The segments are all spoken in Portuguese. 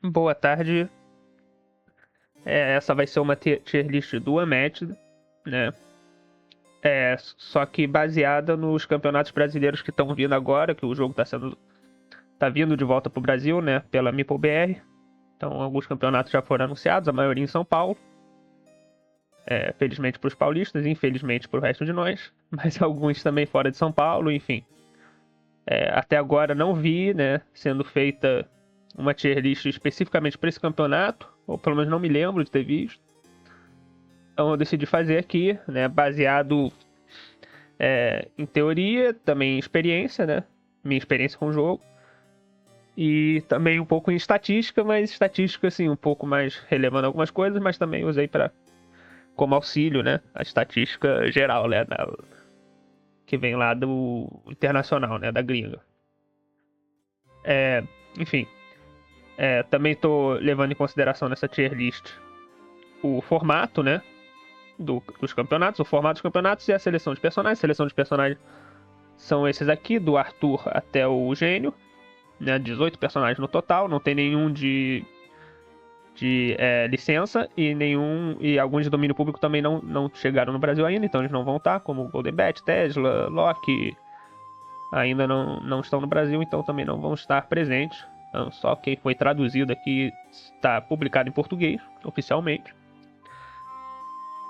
Boa tarde. Essa vai ser uma tier list do Unmatched, né? Só que baseada nos campeonatos brasileiros que estão vindo agora, que o jogo tá vindo de volta pro Brasil, né? Pela MipoBR. Então, alguns campeonatos já foram anunciados, a maioria em São Paulo. Felizmente para os paulistas, infelizmente para o resto de nós, mas alguns também fora de São Paulo, enfim. Até agora não vi, né, sendo feita uma tier list especificamente para esse campeonato, ou pelo menos não me lembro de ter visto. Então eu decidi fazer aqui, né, baseado em teoria, também em experiência, né, minha experiência com o jogo, e também um pouco em estatística, mas estatística assim um pouco mais relevando algumas coisas, mas também usei para como auxílio, né, a estatística geral, né, que vem lá do internacional, né, da gringa. É, enfim, também estou levando em consideração nessa tier list o formato, né, dos campeonatos, o formato dos campeonatos e a seleção de personagens. A seleção de personagens são esses aqui, do Arthur até o Gênio, né, 18 personagens no total, não tem nenhum de licença e alguns de domínio público também não chegaram no Brasil ainda, então eles não vão estar, como Golden Bet, Tesla, Loki, ainda não estão no Brasil, então também não vão estar presentes. Então, só quem foi traduzido aqui está publicado em português, oficialmente.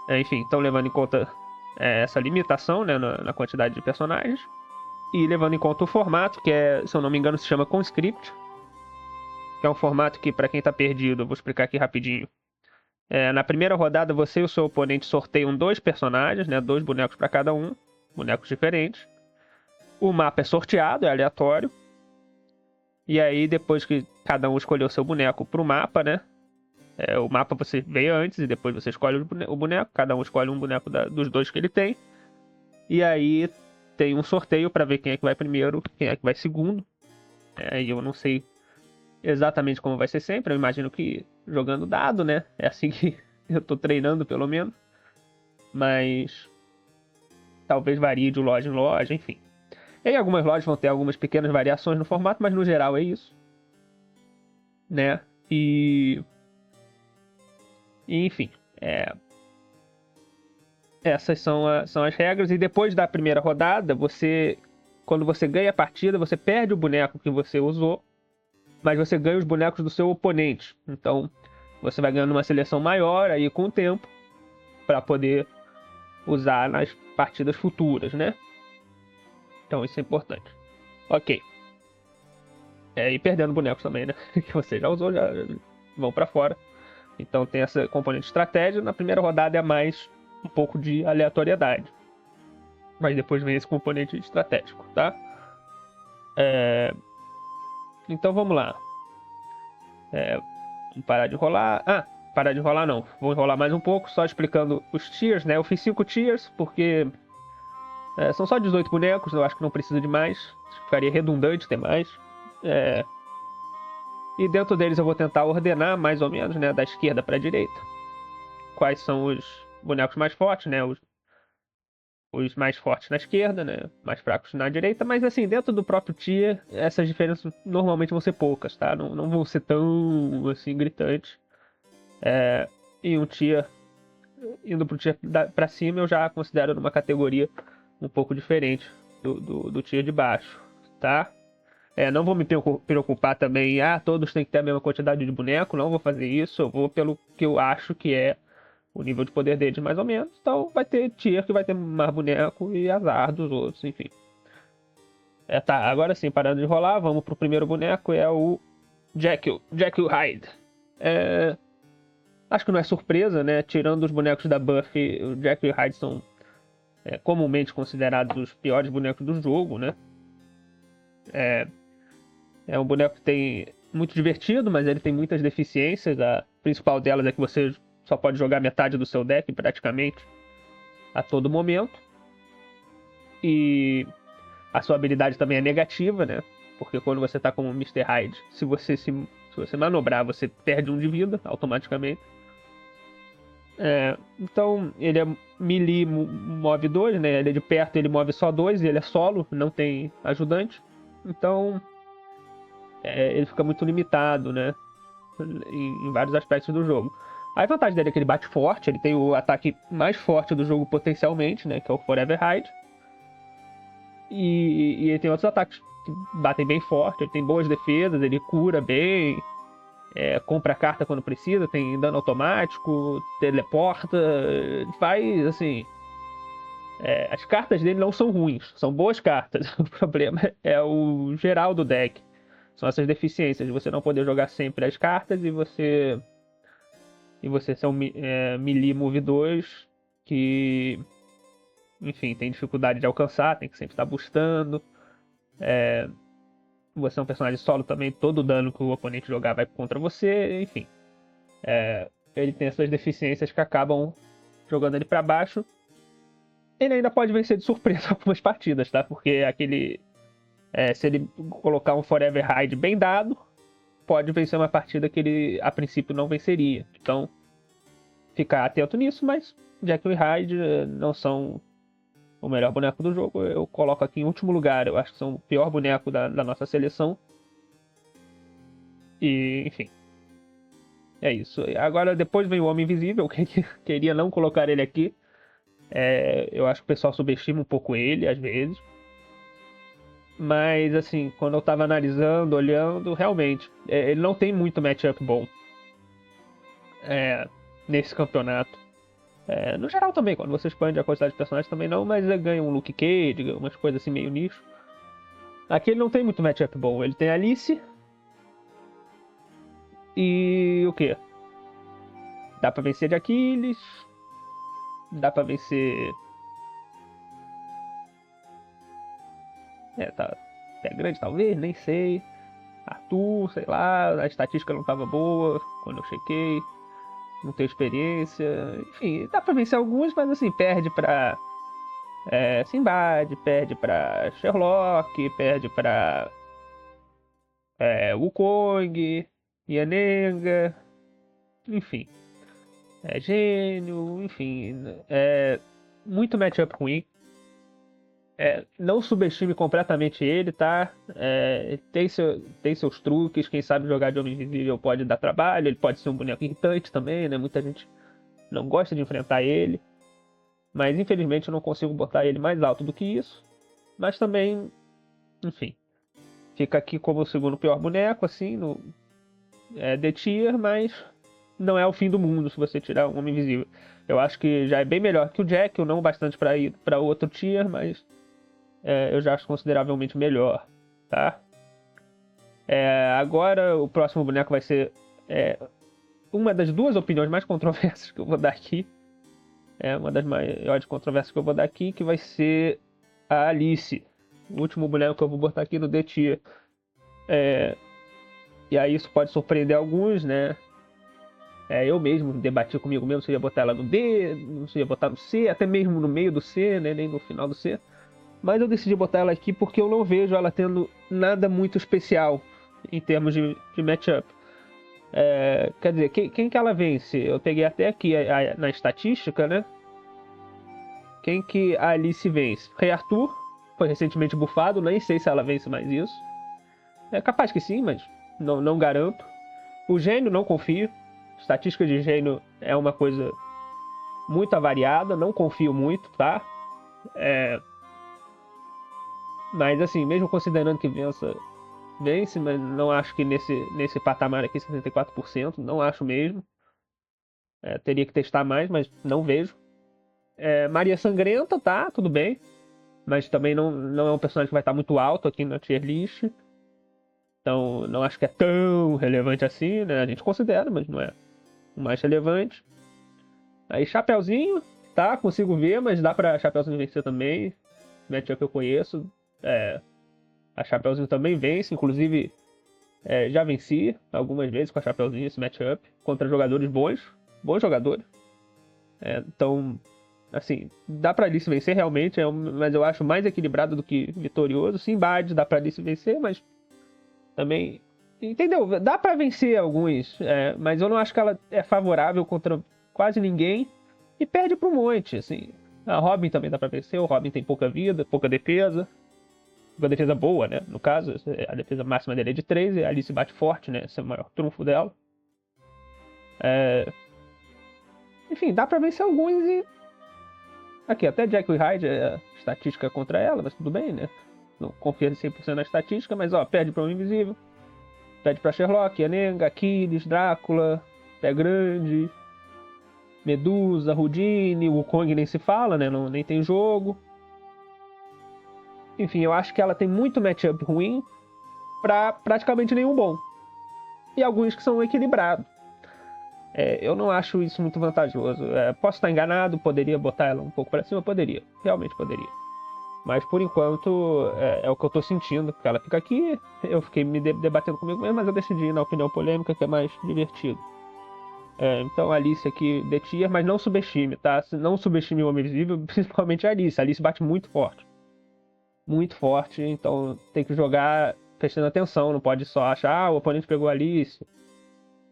Enfim, então levando em conta essa limitação, né, na quantidade de personagens. E levando em conta o formato, que se eu não me engano, se chama Conscript, que é um formato que, para quem está perdido, eu vou explicar aqui rapidinho. Na primeira rodada, você e o seu oponente sorteiam dois personagens, né, dois bonecos para cada um, bonecos diferentes. O mapa é sorteado, é aleatório. E aí, depois que cada um escolheu seu boneco pro mapa, né? O mapa você vê antes e depois você escolhe o boneco. Cada um escolhe um boneco dos dois que ele tem. E aí tem um sorteio para ver quem é que vai primeiro, quem é que vai segundo. E eu não sei exatamente como vai ser sempre. Eu imagino que jogando dado, né? É assim que eu tô treinando, pelo menos. Mas talvez varie de loja em loja, enfim. Em algumas lojas vão ter algumas pequenas variações no formato, mas no geral é isso, né? Enfim, essas são as regras. E depois da primeira rodada, quando você ganha a partida, você perde o boneco que você usou, mas você ganha os bonecos do seu oponente. Então, você vai ganhando uma seleção maior aí com o tempo para poder usar nas partidas futuras, né? Então, isso é importante. Ok. E perdendo bonecos também, né? Que você já usou, já vão para fora. Então, tem essa componente de estratégia. Na primeira rodada é mais um pouco de aleatoriedade. Mas depois vem esse componente estratégico, tá? Então vamos lá. Vamos parar de enrolar. Parar de enrolar não. Vou enrolar mais um pouco, só explicando os tiers, né? Eu fiz 5 tiers, porque são só 18 bonecos, eu acho que não precisa de mais. Acho que ficaria redundante ter mais. E dentro deles eu vou tentar ordenar mais ou menos, né? Da esquerda para a direita. Quais são os bonecos mais fortes, né? Os mais fortes na esquerda, né? Mais fracos na direita, mas assim, dentro do próprio tier, essas diferenças normalmente vão ser poucas, tá? Não vão ser tão assim gritantes. E um tier, indo pro tier pra cima, eu já considero numa categoria um pouco diferente do tier de baixo, tá? Não vou me preocupar também, todos têm que ter a mesma quantidade de boneco, não vou fazer isso, eu vou pelo que eu acho que é o nível de poder deles, mais ou menos. Então vai ter tier que vai ter mais boneco e azar dos outros, enfim. Tá, agora sim, parando de rolar, vamos pro primeiro boneco, é o Jekyll Hyde. Acho que não é surpresa, né? Tirando os bonecos da Buffy, o Jekyll e Hyde são comumente considerados os piores bonecos do jogo, né? É um boneco que tem muito divertido, mas ele tem muitas deficiências. A principal delas é que você só pode jogar metade do seu deck praticamente a todo momento. E a sua habilidade também é negativa, né? Porque quando você tá como Mr. Hyde, se você manobrar, você perde um de vida automaticamente. Então, ele é melee, move 2, né? Ele é de perto, ele move só 2 e ele é solo, não tem ajudante. Então, ele fica muito limitado, né? em vários aspectos do jogo. A vantagem dele é que ele bate forte, ele tem o ataque mais forte do jogo potencialmente, né, que é o Forever Hide. E ele tem outros ataques que batem bem forte, ele tem boas defesas, ele cura bem, compra carta quando precisa, tem dano automático, teleporta, faz assim. As cartas dele não são ruins, são boas cartas. O problema é o geral do deck. São essas deficiências de você não poder jogar sempre as cartas e você ser um melee move 2 que, enfim, tem dificuldade de alcançar, tem que sempre estar boostando. Você é um personagem solo também, todo dano que o oponente jogar vai contra você, enfim. Ele tem essas deficiências que acabam jogando ele para baixo. Ele ainda pode vencer de surpresa algumas partidas, tá? Porque se ele colocar um Forever Hide bem dado, pode vencer uma partida que ele a princípio não venceria. Então, ficar atento nisso, mas Jekyll e Hyde não são o melhor boneco do jogo. Eu coloco aqui em último lugar, eu acho que são o pior boneco da nossa seleção. E, enfim. É isso. Agora, depois vem o Homem Invisível, eu queria não colocar ele aqui. Eu acho que o pessoal subestima um pouco ele, às vezes. Mas, assim, quando eu tava analisando, olhando, realmente, ele não tem muito matchup bom nesse campeonato. No geral também, quando você expande a quantidade de personagens também não, mas ele ganha um Luke Cage, umas coisas assim meio nicho. Aqui ele não tem muito matchup bom. Ele tem Alice e o quê? Dá pra vencer de Aquiles, dá pra vencer... tá pé grande talvez, nem sei. Arthur, sei lá, a estatística não tava boa quando eu chequei. Não tenho experiência. Enfim, dá pra vencer alguns, mas assim, perde pra Sinbad, perde pra Sherlock, perde pra Wukong, Yanenga, enfim. Gênio, enfim. Muito matchup ruim. Não subestime completamente ele, tá? Tem seus truques, quem sabe jogar de Homem Invisível pode dar trabalho, ele pode ser um boneco irritante também, né? Muita gente não gosta de enfrentar ele. Mas infelizmente eu não consigo botar ele mais alto do que isso. Mas também, enfim, fica aqui como o segundo pior boneco, assim, no D-Tier, mas não é o fim do mundo se você tirar um Homem Invisível. Eu acho que já é bem melhor que o Jack, não bastante para ir para outro tier, mas eu já acho consideravelmente melhor, tá? Agora o próximo boneco vai ser uma das duas opiniões mais controversas que eu vou dar aqui. Uma das maiores controvérsias que eu vou dar aqui, que vai ser a Alice. O último boneco que eu vou botar aqui no D-Tier. E aí isso pode surpreender alguns, né? Eu mesmo debati comigo mesmo se ia botar ela no D, não se ia botar no C, até mesmo no meio do C, né? Nem no final do C. Mas eu decidi botar ela aqui porque eu não vejo ela tendo nada muito especial em termos de matchup. Quer dizer, quem que ela vence? Eu peguei até aqui na estatística, né? Quem que a Alice vence? Rei Arthur, foi recentemente bufado, nem sei se ela vence mais isso. É capaz que sim, mas não garanto. O Gênio, não confio. Estatística de Gênio é uma coisa muito avariada, não confio muito, tá? Mas assim, mesmo considerando que vence, mas não acho que nesse patamar aqui, 64%, não acho mesmo. Teria que testar mais, mas não vejo. Maria Sangrenta, tá, tudo bem. Mas também não é um personagem que vai estar muito alto aqui na tier list. Então não acho que é tão relevante assim, né? A gente considera, mas não é o mais relevante. Aí Chapeuzinho, tá, consigo ver, mas dá pra Chapeuzinho vencer também. Matchup que eu conheço. A Chapeuzinho também vence, inclusive já venci algumas vezes com a Chapeuzinho esse matchup contra jogadores bons jogadores. Então, assim, dá pra Alice vencer realmente, mas eu acho mais equilibrado do que vitorioso. Sinbad dá pra Alice vencer, mas também, entendeu? Dá pra vencer alguns, mas eu não acho que ela é favorável contra quase ninguém e perde pra um monte, assim. A Robin também dá pra vencer, o Robin tem pouca vida, pouca defesa. Uma defesa boa, né? No caso, a defesa máxima dele é de 3 e a Alice bate forte, né? Esse é o maior trunfo dela. Enfim, dá pra vencer alguns e... Aqui, até Jekyll e Hyde é estatística contra ela, mas tudo bem, né? Não confia 100% na estatística, mas ó, perde pra Homem Invisível, perde pra Sherlock, Yennegan, Aquiles, Drácula, Pé Grande, Medusa, Houdini, Wukong nem se fala, né? Não, nem tem jogo. Enfim, eu acho que ela tem muito matchup ruim pra praticamente nenhum bom. E alguns que são equilibrados. Eu não acho isso muito vantajoso. Posso estar enganado, poderia botar ela um pouco pra cima? Poderia, realmente poderia. Mas por enquanto é o que eu tô sentindo, porque ela fica aqui, eu fiquei me debatendo comigo mesmo, mas eu decidi ir na opinião polêmica, que é mais divertido. Então Alice aqui de tier, mas não subestime, tá? Não subestime o Homem Invisível, principalmente a Alice. A Alice bate muito forte. Muito forte, então tem que jogar prestando atenção, não pode só achar, o oponente pegou a Alice,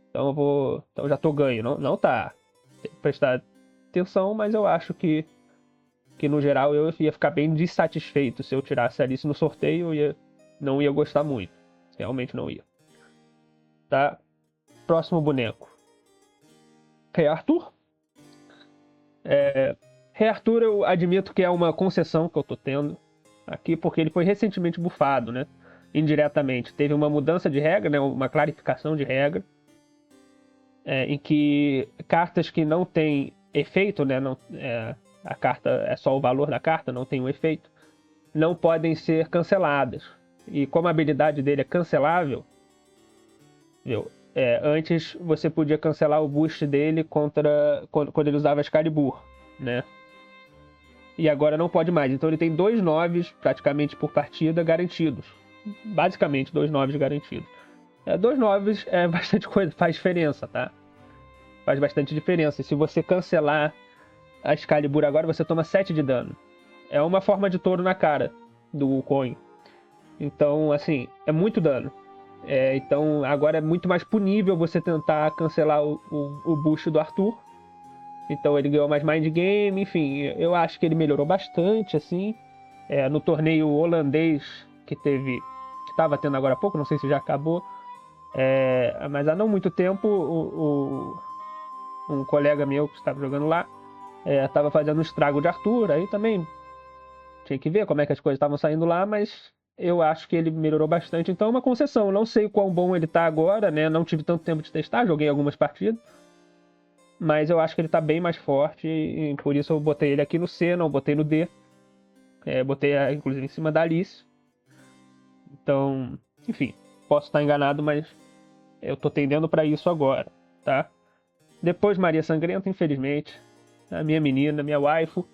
então então já tô ganho. Não, não tá. Tem que prestar atenção, mas eu acho que no geral eu ia ficar bem dissatisfeito se eu tirasse a Alice no sorteio, não ia gostar muito. Realmente não ia. Tá? Próximo boneco. Rei Arthur. Rei Arthur eu admito que é uma concessão que eu tô tendo aqui, porque ele foi recentemente bufado, né? Indiretamente. Teve uma mudança de regra, né? Uma clarificação de regra, em que cartas que não têm efeito, né? Não, a carta é só o valor da carta, não tem um efeito, não podem ser canceladas. E como a habilidade dele é cancelável, viu? Antes você podia cancelar o boost dele quando ele usava Excalibur, né? E agora não pode mais. Então ele tem 2 noves praticamente por partida garantidos. Basicamente 2 noves garantidos. 2 noves é bastante coisa, faz diferença, tá? Faz bastante diferença. E se você cancelar a Excalibur agora, você toma 7 de dano. É uma forma de touro na cara do Coin. Então, assim, é muito dano. Então, agora é muito mais punível você tentar cancelar o boost do Arthur. Então, ele ganhou mais mind game. Enfim, eu acho que ele melhorou bastante, assim. No torneio holandês que estava tendo agora há pouco, não sei se já acabou. Mas há não muito tempo, um colega meu que estava jogando lá estava fazendo um estrago de Arthur. Aí também tinha que ver como é que as coisas estavam saindo lá, mas eu acho que ele melhorou bastante. Então é uma concessão. Não sei o quão bom ele tá agora, né? Não tive tanto tempo de testar, joguei algumas partidas. Mas eu acho que ele tá bem mais forte e por isso eu botei ele aqui no C, não botei no D. Botei inclusive em cima da Alice. Então, enfim, posso estar enganado, mas eu tô tendendo para isso agora, tá? Depois Maria Sangrenta, infelizmente. A minha menina, minha waifu.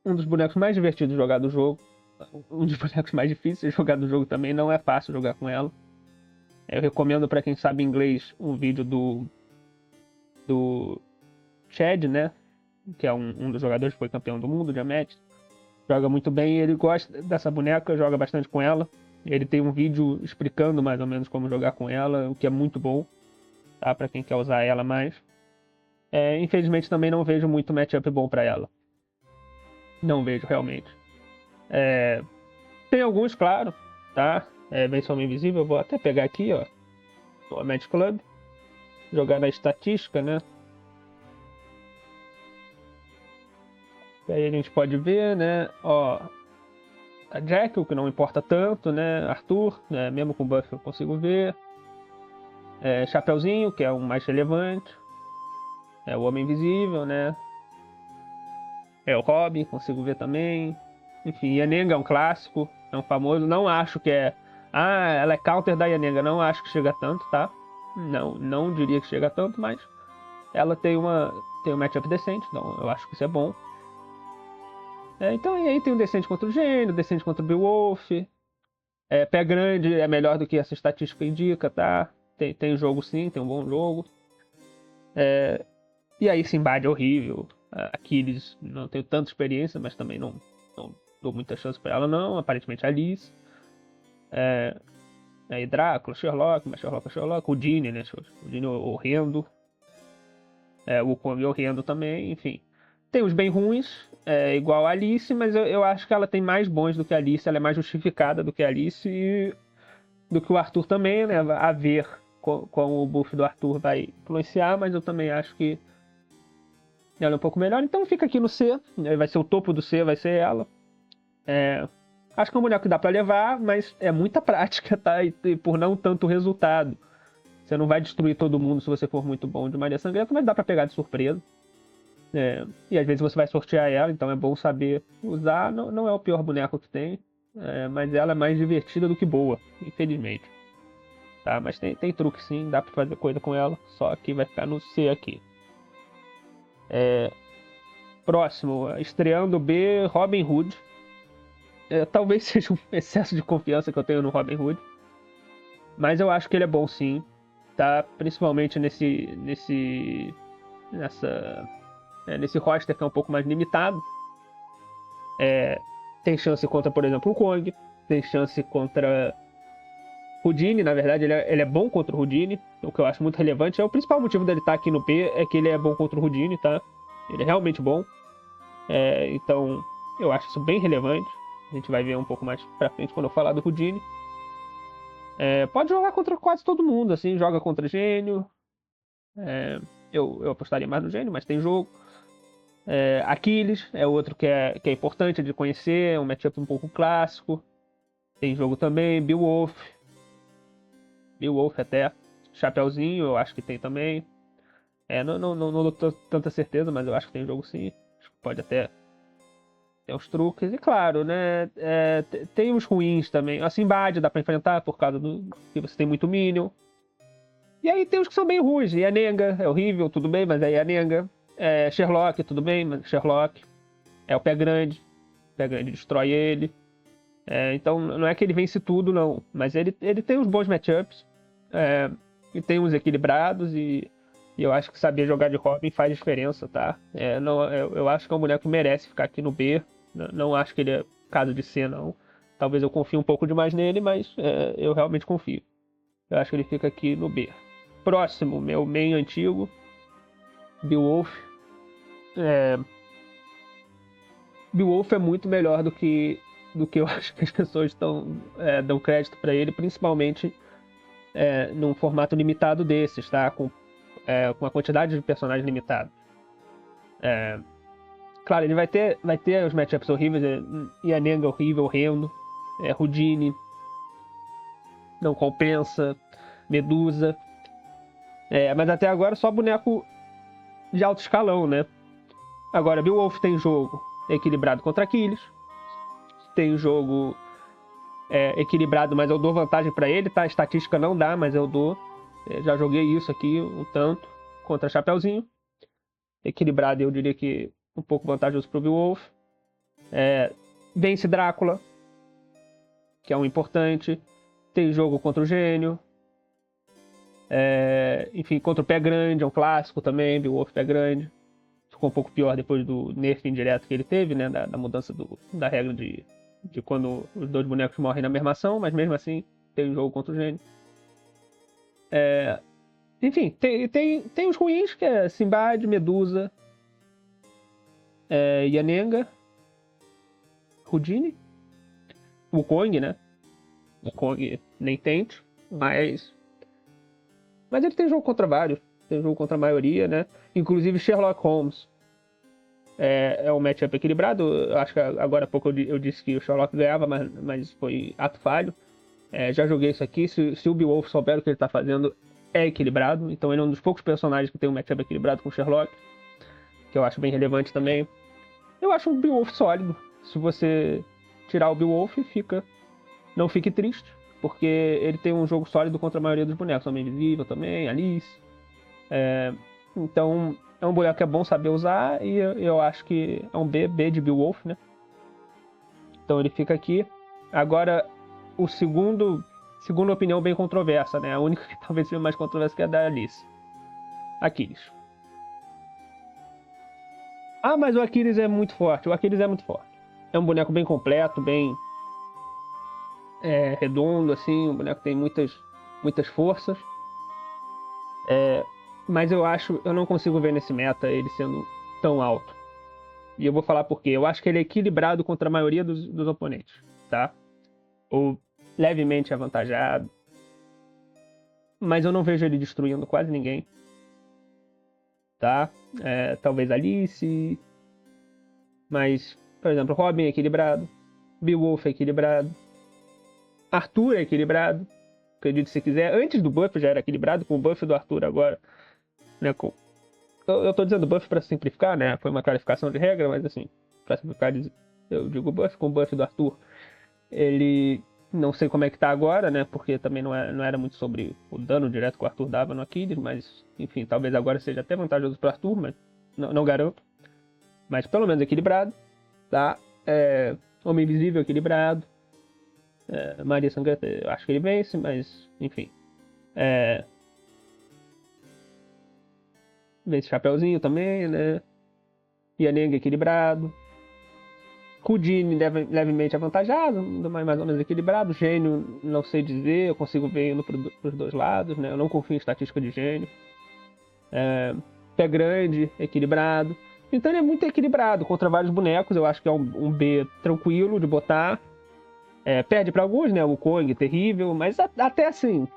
Um dos bonecos mais divertidos de jogar do jogo. Um dos bonecos mais difíceis de jogar do jogo também. Não é fácil jogar com ela. Eu recomendo para quem sabe inglês um vídeo do Chad, né? Que é um dos jogadores que foi campeão do mundo de Amet. Joga muito bem, ele gosta dessa boneca, joga bastante com ela. Ele tem um vídeo explicando mais ou menos como jogar com ela, o que é muito bom, tá? Para quem quer usar ela mais. Infelizmente também não vejo muito matchup bom para ela. Não vejo realmente. Tem alguns, claro, tá? Versão Invisível, eu vou até pegar aqui, ó. O Match Club. Jogar na estatística, né? E aí a gente pode ver, né? Ó, a Jekyll, que não importa tanto, né? Arthur, né? Mesmo com buff eu consigo ver. Chapeuzinho, que é o mais relevante. O Homem Invisível, né? O Robin, consigo ver também. Enfim, Yennegan é um clássico, é um famoso. Não acho que ela é counter da Yennegan, não acho que chega tanto, tá? Não diria que chega tanto, mas ela tem um matchup decente, então eu acho que isso é bom. Então, e aí tem um decente contra o Gênio, decente contra o Beowulf. Pé grande é melhor do que essa estatística indica, tá? Tem jogo sim, tem um bom jogo. E aí Sinbad é horrível. Aquiles, não tenho tanta experiência, mas também não dou muita chance pra ela, não. Aparentemente Alice. Aí Drácula, Sherlock, mas Sherlock é Sherlock. O Dini, né? O Dini é horrendo. O Kong é horrendo também, enfim. Tem os bem ruins, igual a Alice, mas eu acho que ela tem mais bons do que a Alice. Ela é mais justificada do que a Alice e do que o Arthur também, né? A ver com o buff do Arthur vai influenciar, mas eu também acho que ela é um pouco melhor. Então fica aqui no C, vai ser o topo do C, vai ser ela. Acho que é um boneco que dá pra levar, mas é muita prática, tá? E por não tanto resultado. Você não vai destruir todo mundo se você for muito bom de Maria Sangrenta, mas dá pra pegar de surpresa. E às vezes você vai sortear ela, então é bom saber usar. Não é o pior boneco que tem, mas ela é mais divertida do que boa, infelizmente. Tá? Mas tem truque sim, dá pra fazer coisa com ela, só que vai ficar no C aqui. Próximo, estreando B, Robin Hood. Talvez seja um excesso de confiança que eu tenho no Robin Hood, mas eu acho que ele é bom sim, tá? Principalmente nesse roster que é um pouco mais limitado. Tem chance contra, por exemplo, o Kong, tem chance contra Houdini. Na verdade ele é bom contra o Houdini, o que eu acho muito relevante. O principal motivo dele estar aqui no B é que ele é bom contra o Houdini, tá? Ele é realmente bom. Então eu acho isso bem relevante. A gente vai ver um pouco mais pra frente quando eu falar do Houdini. Pode jogar contra quase todo mundo, assim, joga contra Gênio. Eu apostaria mais no Gênio, mas tem jogo. Aquiles é outro que é importante de conhecer, é um matchup um pouco clássico. Tem jogo também, Beowulf até. Chapeuzinho, eu acho que tem também. Não dou tanta certeza, mas eu acho que tem jogo sim. Acho que pode até ter uns truques. E claro, né? Tem uns ruins também. A Simbad dá pra enfrentar por causa do que você tem muito Minion. E aí tem uns que são bem ruins. Yanenga é horrível, tudo bem, mas é Yanenga. Sherlock, tudo bem, mas Sherlock. É o Pé Grande. O Pé Grande destrói ele. Então não é que ele vence tudo, não. Mas ele tem uns bons matchups. E tem uns equilibrados. E eu acho que saber jogar de Robin faz diferença, tá? Eu acho que é um boneco que merece ficar aqui no B. Não acho que ele é caso de C, não. Talvez eu confie um pouco demais nele, mas eu realmente confio. Eu acho que ele fica aqui no B. Próximo, meu main antigo, Beowulf. Beowulf é muito melhor do que eu acho que as pessoas dão crédito para ele, principalmente num formato limitado desses, tá? Com a quantidade de personagens limitada. Claro, ele vai ter os matchups horríveis, Yanenga horrível, Rendo, Houdini, não compensa, Medusa. Mas até agora só boneco de alto escalão, né? Agora, Beowulf tem jogo equilibrado contra Aquiles. Tem jogo equilibrado, mas eu dou vantagem pra ele, tá? A estatística não dá, mas eu dou. Já joguei isso aqui um tanto contra Chapeuzinho. Equilibrado, eu diria que um pouco vantajoso pro Beowulf. Vence Drácula, que é um importante. Tem jogo contra o Gênio. Enfim, contra o Pé Grande, é um clássico também. Beowulf Pé Grande. Ficou um pouco pior depois do nerf indireto que ele teve, né? Da mudança da regra de quando os dois bonecos morrem na mesma ação, mas mesmo assim tem um jogo contra o Gênio. Enfim, tem os ruins, que é Simbad, Medusa, Yanenga, Houdini, Wukong, né? Wukong nem tente, mas ele tem jogo contra vários, tem jogo contra a maioria, né? Inclusive Sherlock Holmes. É um matchup equilibrado. Eu acho que agora há pouco eu disse que o Sherlock ganhava, mas foi ato falho. Já joguei isso aqui. Se o Beowulf souber o que ele está fazendo, é equilibrado. Então ele é um dos poucos personagens que tem um matchup equilibrado com o Sherlock, que eu acho bem relevante também. Eu acho o Beowulf sólido. Se você tirar o Beowulf, não fique triste, porque ele tem um jogo sólido contra a maioria dos bonecos. Homem Invisível também, Alice. Então é um boneco que é bom saber usar, e eu acho que é um B de Beowulf, né? Então ele fica aqui. Agora, o segunda opinião bem controversa, né? A única que talvez seja mais controversa, que é a da Alice. Aquiles. Mas o Aquiles é muito forte. O Aquiles é muito forte. É um boneco bem completo, bem redondo, assim. Um boneco que tem muitas forças. Mas eu não consigo ver nesse meta ele sendo tão alto. E eu vou falar por quê. Eu acho que ele é equilibrado contra a maioria dos oponentes, tá? Ou levemente avantajado. mas eu não vejo ele destruindo quase ninguém, tá? Talvez Alice, mas, por exemplo, Robin é equilibrado, Beowulf é equilibrado, Arthur é equilibrado, acredite se quiser. Antes do buff já era equilibrado, com o buff do Arthur agora, né? Eu tô dizendo buff para simplificar, né? Foi uma clarificação de regra, mas assim, para simplificar, eu digo buff com o buff do Arthur. Ele não sei como é que tá agora, né? Porque também não era muito sobre o dano direto que o Arthur dava no Aquiles, mas enfim, talvez agora seja até vantajoso pro Arthur, mas não garanto. Mas pelo menos equilibrado, tá? Homem Invisível equilibrado. Maria Sangrenta, eu acho que ele vence, mas enfim. Vence Chapeuzinho também, né? Yaneng equilibrado. Houdini levemente avantajado, mais ou menos equilibrado. Gênio, não sei dizer, eu consigo ver indo pros dois lados, né? Eu não confio em estatística de gênio. Pé grande, equilibrado. Então ele é muito equilibrado contra vários bonecos. Eu acho que é um B tranquilo de botar. Perde para alguns, né? O Kong, terrível, mas até assim,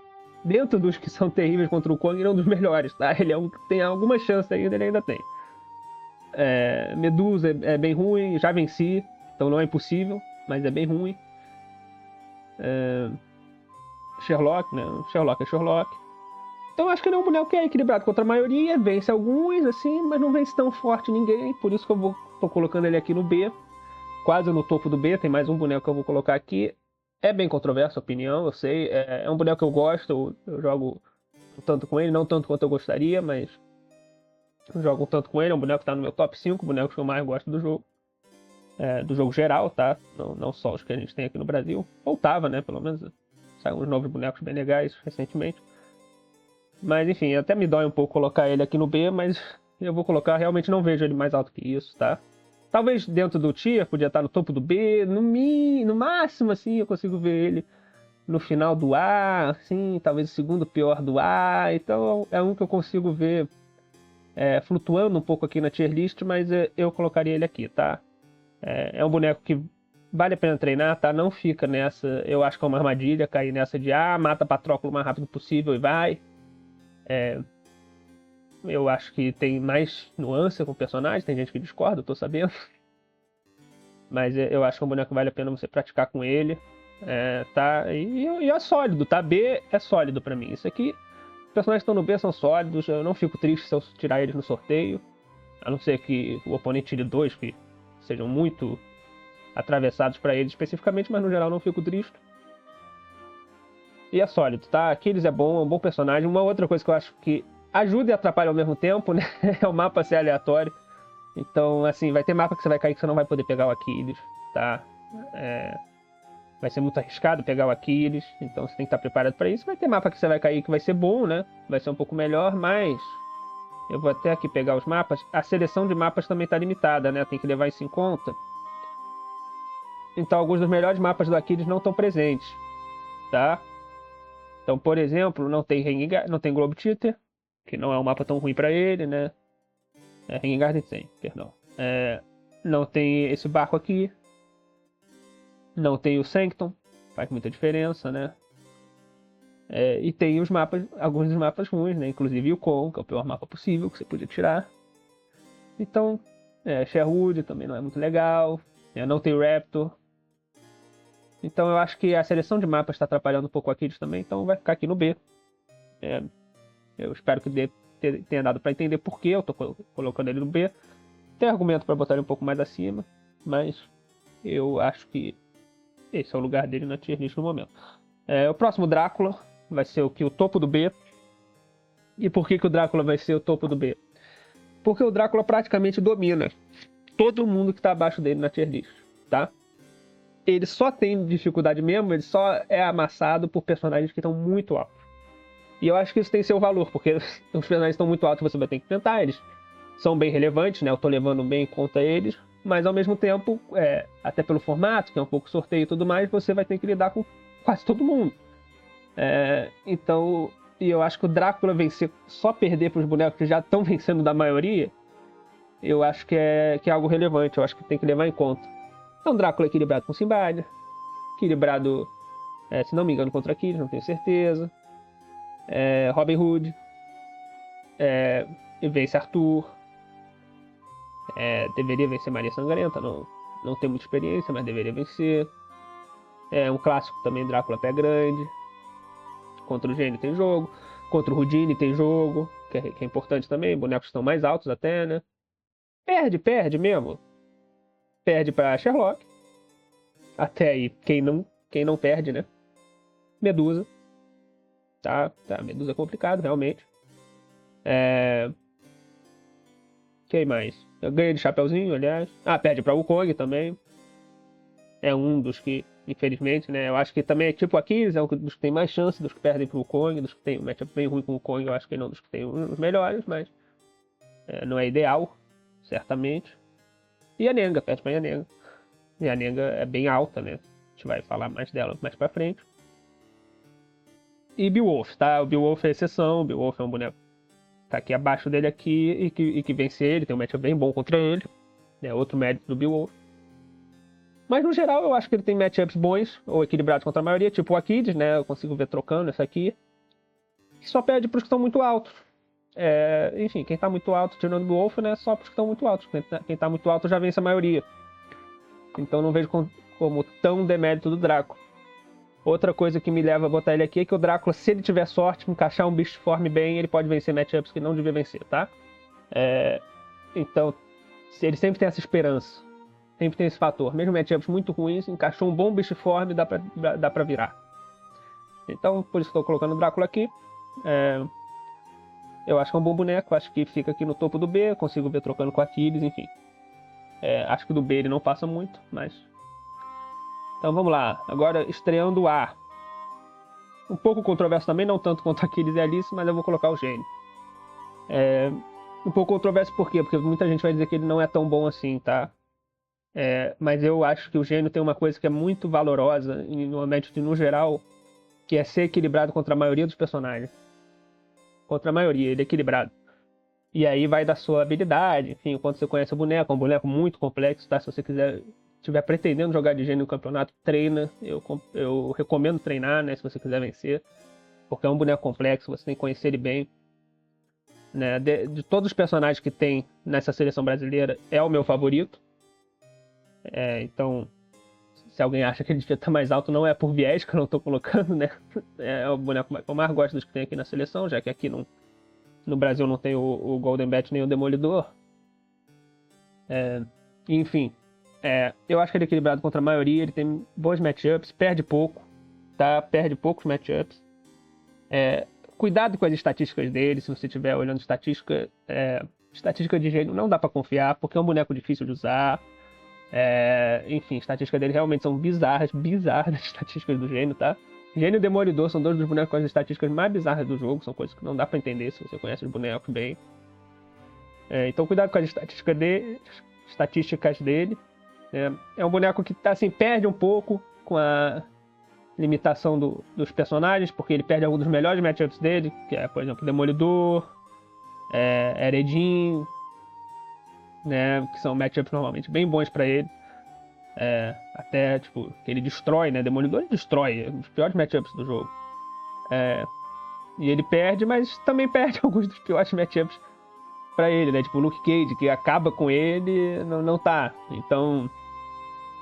dentro dos que são terríveis contra o Kong, ele é um dos melhores, tá? Ele tem alguma chance ainda, ele ainda tem. Medusa é bem ruim, já venci, então não é impossível, mas é bem ruim. Sherlock, né? Sherlock é Sherlock. Então acho que ele é um boneco que é equilibrado contra a maioria, vence alguns, assim, mas não vence tão forte ninguém, por isso que eu tô colocando ele aqui no B. Quase no topo do B, tem mais um boneco que eu vou colocar aqui. É bem controversa a opinião, eu sei. É um boneco que eu gosto, eu jogo um tanto com ele, não tanto quanto eu gostaria, mas eu jogo um tanto com ele. É um boneco que tá no meu top 5 bonecos que eu mais gosto do jogo. Do jogo geral, tá? Não só os que a gente tem aqui no Brasil. Ou tava, né? Pelo menos saíram uns novos bonecos bem legais recentemente. Mas enfim, até me dói um pouco colocar ele aqui no B, mas eu vou colocar, realmente não vejo ele mais alto que isso, tá? Talvez dentro do tier, podia estar no topo do B, no máximo, assim, eu consigo ver ele no final do A, assim, talvez o segundo pior do A, então é um que eu consigo ver flutuando um pouco aqui na tier list, mas eu colocaria ele aqui, tá? É um boneco que vale a pena treinar, tá? Não fica nessa, eu acho que é uma armadilha cair nessa de mata Patroclo o mais rápido possível e vai. Eu acho que tem mais nuance com o personagem, tem gente que discorda, eu tô sabendo. Mas eu acho que é um boneco que vale a pena você praticar com ele. Tá? E é sólido, tá? B é sólido pra mim. Isso aqui, os personagens que estão no B são sólidos, eu não fico triste se eu tirar eles no sorteio. A não ser que o oponente tire dois que sejam muito atravessados pra eles especificamente, mas no geral não fico triste. E é sólido, tá? Aquiles é um bom personagem. Uma outra coisa que eu acho que ajuda e atrapalha ao mesmo tempo, né? É o mapa ser aleatório. Então, assim, vai ter mapa que você vai cair que você não vai poder pegar o Aquiles, tá? Vai ser muito arriscado pegar o Aquiles, então você tem que estar preparado para isso. Vai ter mapa que você vai cair que vai ser bom, né? Vai ser um pouco melhor, mas eu vou até aqui pegar os mapas. A seleção de mapas também está limitada, né? Tem que levar isso em conta. Então, alguns dos melhores mapas do Aquiles não estão presentes, tá? Então, por exemplo, não tem Globe Cheater, que não é um mapa tão ruim para ele, né? Ringarden tem, perdão. Não tem esse barco aqui. Não tem o Sanctum, faz muita diferença, né? E tem os mapas, alguns dos mapas ruins, né? Inclusive o Con, que é o pior mapa possível que você podia tirar. Então, Sherwood também não é muito legal. Não tem o Raptor. Então eu acho que a seleção de mapas está atrapalhando um pouco aqui também, então vai ficar aqui no B. Eu espero que tenha dado para entender por que eu tô colocando ele no B. Tem argumento para botar ele um pouco mais acima, mas eu acho que esse é o lugar dele na tier list no momento. O próximo Drácula vai ser o topo do B. E por que o Drácula vai ser o topo do B? Porque o Drácula praticamente domina todo mundo que está abaixo dele na tier list, tá? Ele só tem dificuldade mesmo, ele só é amassado por personagens que estão muito altos. E eu acho que isso tem seu valor, porque os personagens estão muito altos, você vai ter que enfrentar eles. São bem relevantes, né? Eu tô levando bem em conta eles, mas ao mesmo tempo, até pelo formato, que é um pouco sorteio e tudo mais, você vai ter que lidar com quase todo mundo. Então, e eu acho que o Drácula vencer, só perder para os bonecos que já estão vencendo da maioria, eu acho que é algo relevante, eu acho que tem que levar em conta. Então, Drácula é equilibrado com Simbalia, equilibrado, se não me engano, contra Aquiles, não tenho certeza. Robin Hood. E vence Arthur. Deveria vencer Maria Sangrenta. Não tem muita experiência, mas deveria vencer. Um clássico também, Drácula Pé Grande. Contra o Gênio tem jogo. Contra o Houdini tem jogo. Que é importante também. Bonecos estão mais altos até, né? Perde mesmo. Perde pra Sherlock. Até aí, quem não perde, né? Medusa. Tá, Medusa é complicado, realmente. Quem mais? Eu ganhei de Chapeuzinho, aliás. Perde pra Wukong também. É um dos que, infelizmente, né? Eu acho que também é tipo Aquiles, é um dos que tem mais chance, dos que perdem pro Wukong, dos que tem um matchup bem ruim com o Wukong, eu acho que não dos que tem os melhores, mas não é ideal, certamente. E a Nenga, perde pra Yanenga. E a Nenga é bem alta, né? A gente vai falar mais dela mais pra frente. E Beowulf, tá? O Beowulf é exceção, o Beowulf é um boneco que tá aqui abaixo dele aqui e que vence ele, tem um matchup bem bom contra ele. Outro mérito do Beowulf. Mas no geral eu acho que ele tem matchups bons, ou equilibrados contra a maioria, tipo o Aquiles, né? Eu consigo ver trocando essa aqui. Que só perde pros que estão muito altos. Enfim, quem tá muito alto, tirando o Beowulf, né? Só pros que estão muito altos. Quem tá muito alto já vence a maioria. Então não vejo como tão demérito do Drácula. Outra coisa que me leva a botar ele aqui é que o Drácula, se ele tiver sorte, encaixar um bicho forme bem, ele pode vencer matchups que não devia vencer, tá? Então, ele sempre tem essa esperança. Sempre tem esse fator. Mesmo matchups muito ruins, encaixou um bom bicho forme, dá pra virar. Então, por isso estou colocando o Drácula aqui. Eu acho que é um bom boneco. Acho que fica aqui no topo do B. Consigo ver trocando com Aquiles, enfim. Acho que do B ele não passa muito, mas... Então vamos lá. Agora estreando o A. Um pouco controverso também, não tanto quanto Aquiles e Alice, mas eu vou colocar o Gênio. Um pouco controverso por quê? Porque muita gente vai dizer que ele não é tão bom assim, tá? Mas eu acho que o Gênio tem uma coisa que é muito valorosa no Magic no geral, que é ser equilibrado contra a maioria dos personagens. Contra a maioria, ele é equilibrado. E aí vai da sua habilidade, enfim, quando você conhece o boneco, é um boneco muito complexo, tá? Se você estiver pretendendo jogar de Gênio no campeonato, treina. Eu recomendo treinar, né? Se você quiser vencer. Porque é um boneco complexo, você tem que conhecer ele bem. Né? De todos os personagens que tem nessa seleção brasileira, é o meu favorito. Então, se alguém acha que ele devia estar mais alto, não é por viés que eu não estou colocando, né? É o boneco que eu mais gosto dos que tem aqui na seleção, já que aqui no Brasil não tem o Golden Bat nem o Demolidor. Enfim, eu acho que ele é equilibrado contra a maioria, ele tem bons matchups, perde pouco, tá? Perde poucos matchups. Cuidado com as estatísticas dele, se você estiver olhando estatística de Gênio não dá pra confiar, porque é um boneco difícil de usar. Enfim, as estatísticas dele realmente são bizarras as estatísticas do Gênio, tá? Gênio e Demolidor são dois dos bonecos com as estatísticas mais bizarras do jogo, são coisas que não dá pra entender se você conhece os bonecos bem. Então cuidado com as estatísticas dele. É um boneco que assim, perde um pouco com a limitação dos personagens, porque ele perde alguns dos melhores matchups dele, que é, por exemplo, Demolidor, Eredin, né, que são matchups normalmente bem bons pra ele. Até, tipo, que ele destrói, né? Demolidor ele destrói, os piores matchups do jogo. E ele perde, mas também perde alguns dos piores matchups pra ele, né? Tipo o Luke Cage, que acaba com ele, não tá. Então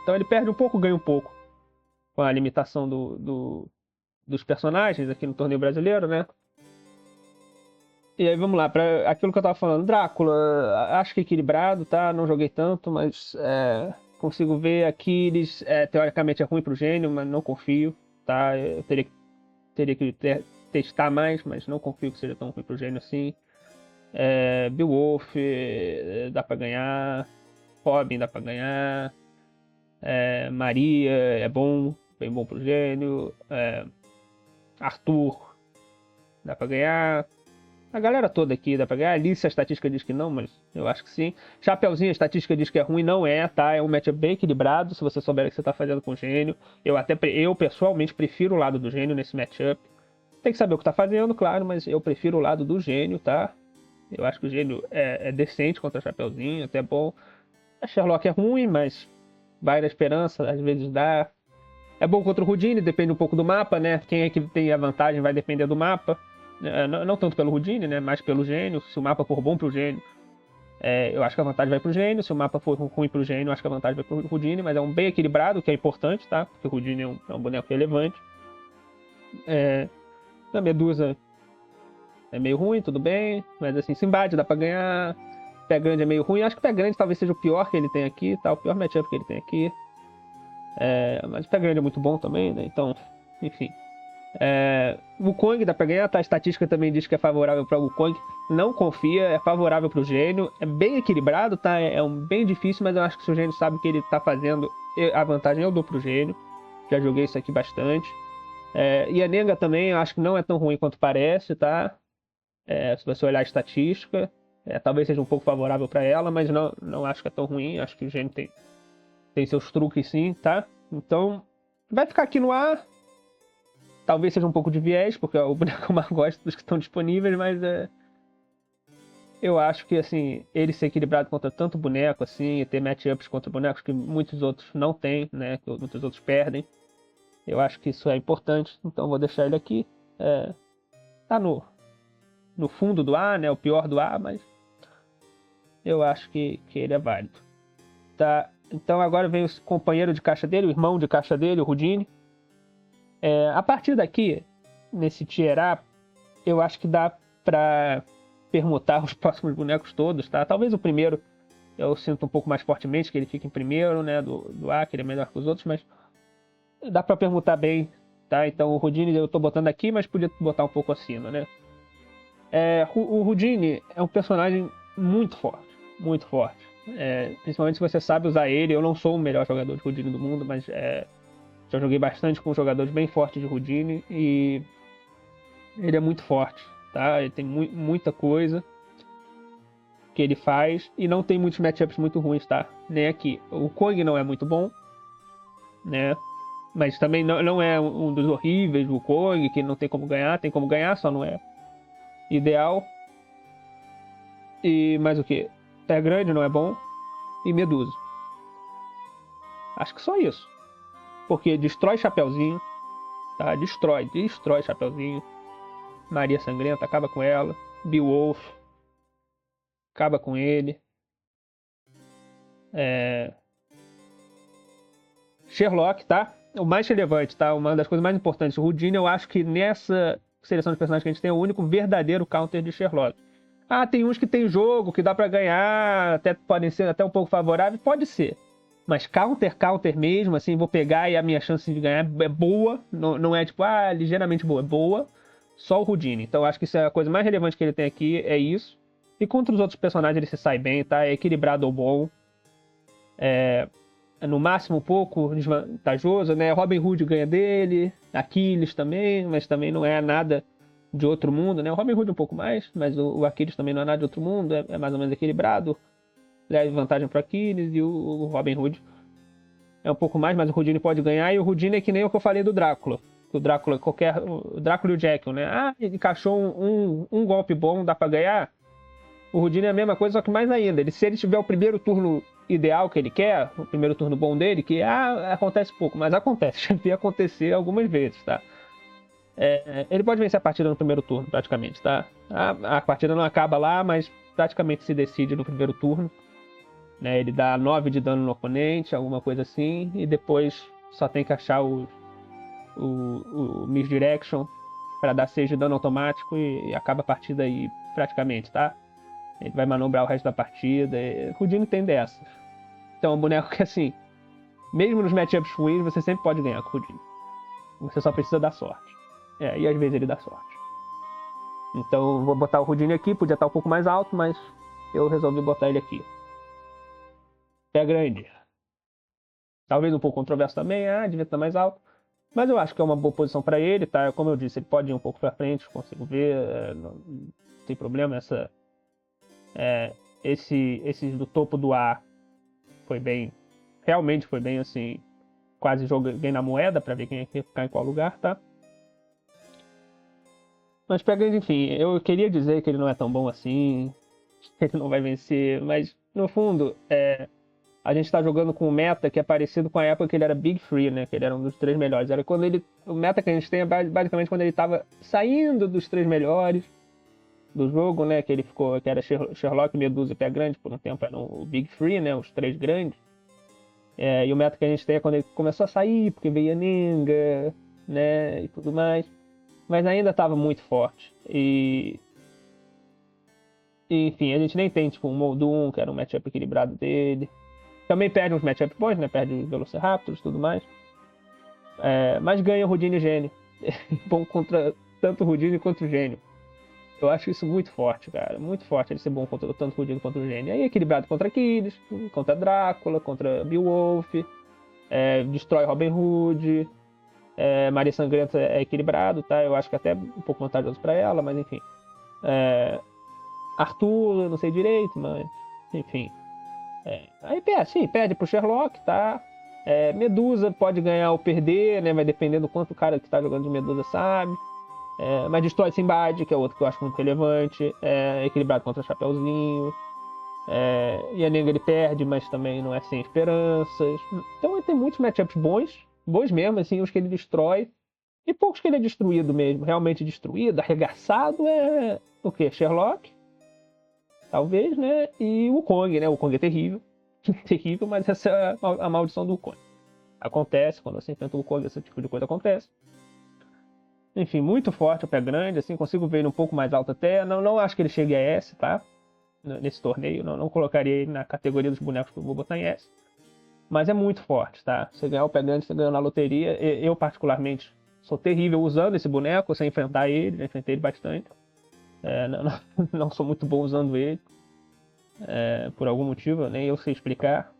ele perde um pouco, ganha um pouco. Com a limitação dos personagens aqui no torneio brasileiro, né? E aí vamos lá, para aquilo que eu tava falando, Drácula, acho que equilibrado, tá? Não joguei tanto, mas consigo ver Aquiles, teoricamente é ruim pro Gênio, mas não confio, tá? Eu teria que testar mais, mas não confio que seja tão ruim pro Gênio assim. Beowulf, dá pra ganhar. Robin dá pra ganhar. Maria é bom, bem bom pro Gênio. Arthur dá pra ganhar. A galera toda aqui dá pra ganhar. Alice, a estatística diz que não, mas eu acho que sim. Chapeuzinho, a estatística diz que é ruim, não é, tá? É um matchup bem equilibrado, se você souber o que você tá fazendo com o Gênio. Eu pessoalmente prefiro o lado do Gênio nesse matchup. Tem que saber o que tá fazendo, claro, mas eu prefiro o lado do Gênio, tá? Eu acho que o Gênio é decente contra o Chapeuzinho, até bom. A Sherlock é ruim, mas vai da esperança, às vezes dá. É bom contra o Houdini, depende um pouco do mapa, né? Quem é que tem a vantagem vai depender do mapa. Não tanto pelo Houdini, né? Mais pelo gênio. Se o mapa for bom pro gênio, eu acho que a vantagem vai pro gênio. Se o mapa for ruim pro gênio, eu acho que a vantagem vai pro Houdini. Mas é um bem equilibrado, que é importante, tá? Porque o Houdini é um boneco relevante. A Medusa é meio ruim, tudo bem. Mas assim, Simbad dá pra ganhar. Pé Grande é meio ruim. Acho que o Pé Grande talvez seja o pior que ele tem aqui, tá? O pior matchup que ele tem aqui. Mas o Pé Grande é muito bom também, né? Então, enfim. Wukong dá pra ganhar, tá? A estatística também diz que é favorável pra Wukong. Não confia, é favorável pro gênio. É bem equilibrado, tá? Bem difícil, mas eu acho que se o gênio sabe o que ele tá fazendo, a vantagem eu dou pro gênio. Já joguei isso aqui bastante. E a Nenga também, eu acho que não é tão ruim quanto parece, tá? Se você olhar a estatística, talvez seja um pouco favorável pra ela, mas não acho que é tão ruim. Acho que o gênio tem seus truques sim, tá? Então, vai ficar aqui no ar. Talvez seja um pouco de viés, porque é o boneco que eu mais gosto dos que estão disponíveis, mas eu acho que assim, ele ser equilibrado contra tanto boneco assim, e ter matchups contra bonecos que muitos outros não têm, né? Que muitos outros perdem. Eu acho que isso é importante, então vou deixar ele aqui. Tá no fundo do A, né? O pior do A, mas eu acho que ele é válido. Tá? Então agora vem o companheiro de caixa dele, o irmão de caixa dele, o Houdini. A partir daqui, nesse Tier A, eu acho que dá pra permutar os próximos bonecos todos, tá? Talvez o primeiro eu sinto um pouco mais fortemente que ele fique em primeiro, né? Do A, que ele é melhor que os outros, mas dá pra permutar bem, tá? Então o Houdini eu tô botando aqui, mas podia botar um pouco acima, né? O Houdini é um personagem muito forte, muito forte. Principalmente se você sabe usar ele. Eu não sou o melhor jogador de Houdini do mundo, mas já joguei bastante com jogadores bem fortes de Houdini e ele é muito forte, tá? Ele tem muita coisa que ele faz e não tem muitos matchups muito ruins, tá? Nem aqui. O Kong não é muito bom, né? Mas também não é um dos horríveis, o Kong, que não tem como ganhar. Tem como ganhar, só não é ideal. E mais o que? Pé Grande não é bom. E Medusa. Acho que só isso. Porque destrói Chapeuzinho, tá? Destrói Chapeuzinho. Maria Sangrenta, acaba com ela. Beowulf, acaba com ele. Sherlock, tá? O mais relevante, tá? Uma das coisas mais importantes. O Houdini, eu acho que nessa seleção de personagens que a gente tem é o único verdadeiro counter de Sherlock. Tem uns que tem jogo, que dá pra ganhar, até podem ser até um pouco favoráveis, pode ser. Mas counter mesmo, assim, vou pegar e a minha chance de ganhar é boa, não é tipo, ligeiramente boa, é boa. Só o Houdini. Então acho que isso é a coisa mais relevante que ele tem aqui, é isso. E contra os outros personagens ele se sai bem, tá? É equilibrado ou bom. No máximo um pouco desvantajoso, né? Robin Hood ganha dele, Aquiles também, mas também não é nada de outro mundo, né? O Robin Hood um pouco mais, mas o Aquiles também não é nada de outro mundo, é mais ou menos equilibrado. Leva vantagem para Aquiles e o Robin Hood é um pouco mais, mas o Houdini pode ganhar. E o Houdini é que nem o que eu falei do Drácula. O Drácula, o Drácula e o Jekyll, né? Encaixou um golpe bom, dá para ganhar. O Houdini é a mesma coisa, só que mais ainda. Se ele tiver o primeiro turno ideal que ele quer, o primeiro turno bom dele, que acontece pouco, mas acontece. Já vi acontecer algumas vezes, tá? Ele pode vencer a partida no primeiro turno, praticamente, tá? A partida não acaba lá, mas praticamente se decide no primeiro turno. Né? Ele dá 9 de dano no oponente, alguma coisa assim, e depois só tem que achar o misdirection para dar 6 de dano automático e acaba a partida aí praticamente, tá? Ele vai manobrar o resto da partida. Houdini tem dessas. Então é um boneco que assim, mesmo nos matchups ruins, você sempre pode ganhar com o Houdini. Você só precisa dar sorte. E às vezes ele dá sorte. Então vou botar o Houdini aqui, podia estar um pouco mais alto, mas eu resolvi botar ele aqui. Pé Grande. Talvez um pouco controverso também, devia estar mais alto. Mas eu acho que é uma boa posição para ele, tá? Como eu disse, ele pode ir um pouco para frente, consigo ver, não tem problema. Esses do topo do A foi bem, realmente foi bem assim, quase joguei na moeda para ver quem ia ficar em qual lugar, tá? Mas pega, enfim, eu queria dizer que ele não é tão bom assim, que ele não vai vencer, mas no fundo, a gente tá jogando com o meta que é parecido com a época que ele era Big Free, né? Que ele era um dos 3 melhores. Era quando ele. O meta que a gente tem é basicamente quando ele tava saindo dos 3 melhores do jogo, né? Que ele ficou. Que era Sherlock, Medusa e Pé Grande, por um tempo eram o Big Free, né? Os 3 grandes. E o meta que a gente tem é quando ele começou a sair, porque veio a Ninga, né? E tudo mais. Mas ainda tava muito forte. Enfim, a gente nem tem, tipo, um Moldum, que era um matchup equilibrado dele. Também perde uns matchups bons, né? Perde os Velociraptors e tudo mais. Mas ganha o Rudine e Gênio. Bom contra tanto o Rudine quanto o Gênio. Eu acho isso muito forte, cara. Muito forte ele ser bom contra tanto o Rudine quanto o Gênio. Aí equilibrado contra Aquiles, contra Drácula, contra Beowulf. Destrói Robin Hood. Maria Sangrenta é equilibrado, tá? Eu acho que até um pouco vantajoso pra ela, mas enfim. Arthur, não sei direito, mas enfim. Aí perde pro Sherlock, tá? Medusa pode ganhar ou perder, né? Vai depender do quanto o cara que tá jogando de Medusa sabe. Mas destrói Simbad, que é outro que eu acho muito relevante. Equilibrado contra Chapeuzinho. E a Nenga ele perde, mas também não é sem esperanças. Então ele tem muitos matchups bons mesmo, assim, os que ele destrói. E poucos que ele é destruído mesmo. Realmente destruído, arregaçado é o quê? Sherlock? Talvez, né? E o Kong, né? O Kong é terrível. Terrível, mas essa é a maldição do Kong. Acontece, quando você enfrenta o Kong, esse tipo de coisa acontece. Enfim, muito forte o Pé Grande, assim, consigo ver ele um pouco mais alto até. Não acho que ele chegue a S, tá? Nesse torneio, não colocaria ele na categoria dos bonecos que eu vou botar em S. Mas é muito forte, tá? Você ganhar o Pé Grande, você ganhou na loteria. Eu, particularmente, sou terrível usando esse boneco, sem enfrentar ele, já enfrentei ele bastante. Não sou muito bom usando ele. Por algum motivo, nem eu sei explicar.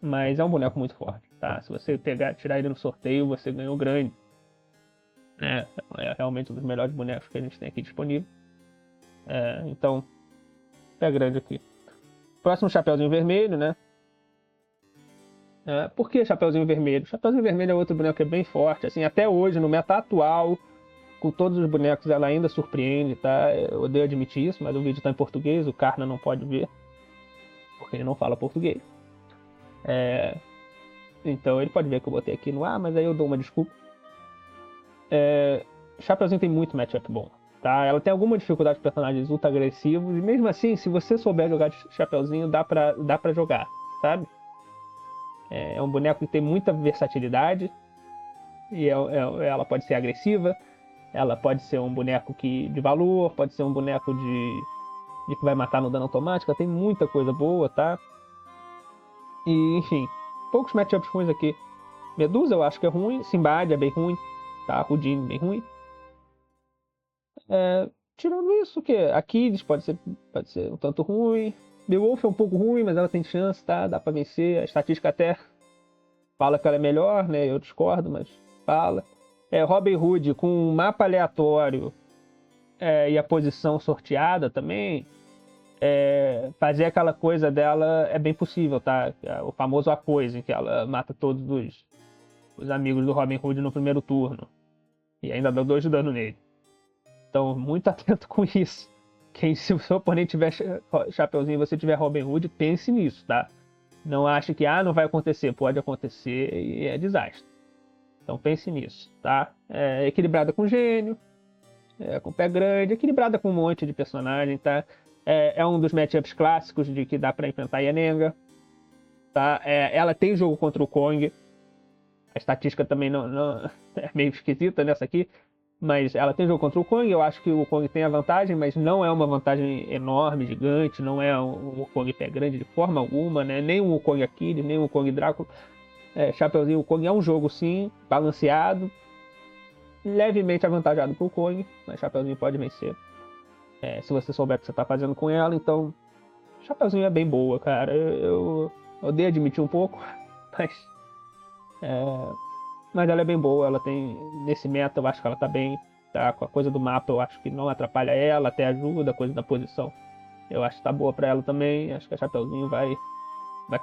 Mas é um boneco muito forte, tá? Se você tirar ele no sorteio, você ganhou grande. É realmente um dos melhores bonecos que a gente tem aqui disponível. Então, Pé Grande aqui. Próximo, Chapeuzinho Vermelho, né? Por que Chapeuzinho Vermelho? Chapeuzinho Vermelho é outro boneco que é bem forte. Assim, até hoje, no meta atual, com todos os bonecos, ela ainda surpreende, tá? Eu odeio admitir isso, mas o vídeo tá em português, o Karna não pode ver, porque ele não fala português. Então ele pode ver que eu botei aqui no ar, mas aí eu dou uma desculpa. Chapeuzinho tem muito matchup bom, tá? Ela tem alguma dificuldade de personagens ultra agressivos, e mesmo assim, se você souber jogar de Chapeuzinho, dá pra jogar, sabe? É um boneco que tem muita versatilidade, e ela pode ser agressiva, ela pode ser um boneco de valor, pode ser um boneco de que vai matar no dano automático, ela tem muita coisa boa, tá? E, enfim, poucos matchups ruins aqui. Medusa eu acho que é ruim, Simbad é bem ruim, tá? Houdini bem ruim. Tirando isso, que Aquiles pode ser um tanto ruim. Beowulf é um pouco ruim, mas ela tem chance, tá? Dá pra vencer. A estatística até fala que ela é melhor, né? Eu discordo, mas fala. Robin Hood com um mapa aleatório e a posição sorteada também. Fazer aquela coisa dela é bem possível, tá? O famoso A Coisa, em que ela mata todos os amigos do Robin Hood no primeiro turno. E ainda dá 2 de dano nele. Então, muito atento com isso. Se o seu oponente tiver Chapeuzinho e você tiver Robin Hood, pense nisso, tá? Não ache que não vai acontecer. Pode acontecer e é desastre. Então pense nisso, tá? Equilibrada com Gênio, com Pé Grande, equilibrada com um monte de personagem, tá? É um dos matchups clássicos de que dá pra enfrentar a Yenenga, tá? Ela tem jogo contra o Kong. A estatística também não é meio esquisita nessa aqui. Mas ela tem jogo contra o Kong, eu acho que o Kong tem a vantagem, mas não é uma vantagem enorme, gigante, não é um Kong Pé Grande de forma alguma, né? Nem um Kong Aquiles, nem um Kong Drácula. Chapeuzinho, o Kong é um jogo sim, balanceado, levemente avantajado pro Kong, mas Chapeuzinho pode vencer. Se você souber o que você tá fazendo com ela, então Chapeuzinho é bem boa, cara. Eu odeio admitir um pouco, mas mas ela é bem boa, ela tem. Nesse meta eu acho que ela tá bem. Tá? Com a coisa do mapa eu acho que não atrapalha ela, até ajuda, a coisa da posição. Eu acho que tá boa pra ela também. Acho que a Chapeuzinho vai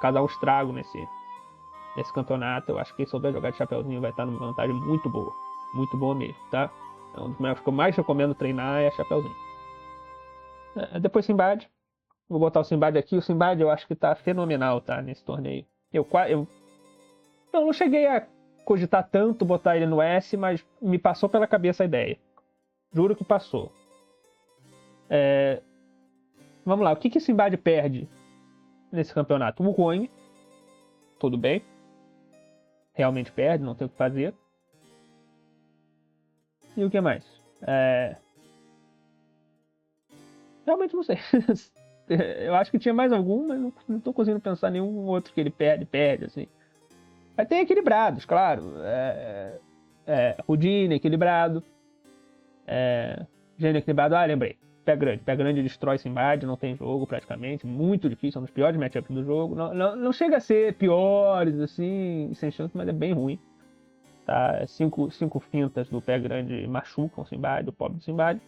causar um estrago nesse campeonato. Eu acho que quem souber jogar de Chapeuzinho vai estar numa vantagem muito boa. Muito boa mesmo, tá? É um dos bonecos que eu mais recomendo treinar é a Chapeuzinho. Depois Simbad. Vou botar o Simbad aqui. O Simbad eu acho que tá fenomenal, tá? Nesse torneio. Eu não cheguei a cogitar tanto botar ele no S, mas me passou pela cabeça a ideia. Juro que passou. Vamos lá, o que Simbad perde nesse campeonato? O Wukong, tudo bem. Realmente perde, não tem o que fazer. E o que mais? Realmente não sei. Eu acho que tinha mais algum, mas não tô conseguindo pensar nenhum outro que ele perde, assim. Mas tem equilibrados, claro. Houdini equilibrado. Gênio equilibrado, lembrei. Pé grande. Pé grande destrói Simbad, não tem jogo praticamente. Muito difícil, é um dos piores matchups do jogo. Não chega a ser piores, assim, sem chance, mas é bem ruim. Tá? Cinco fintas do pé grande machucam o Simbad, o pobre Simbad.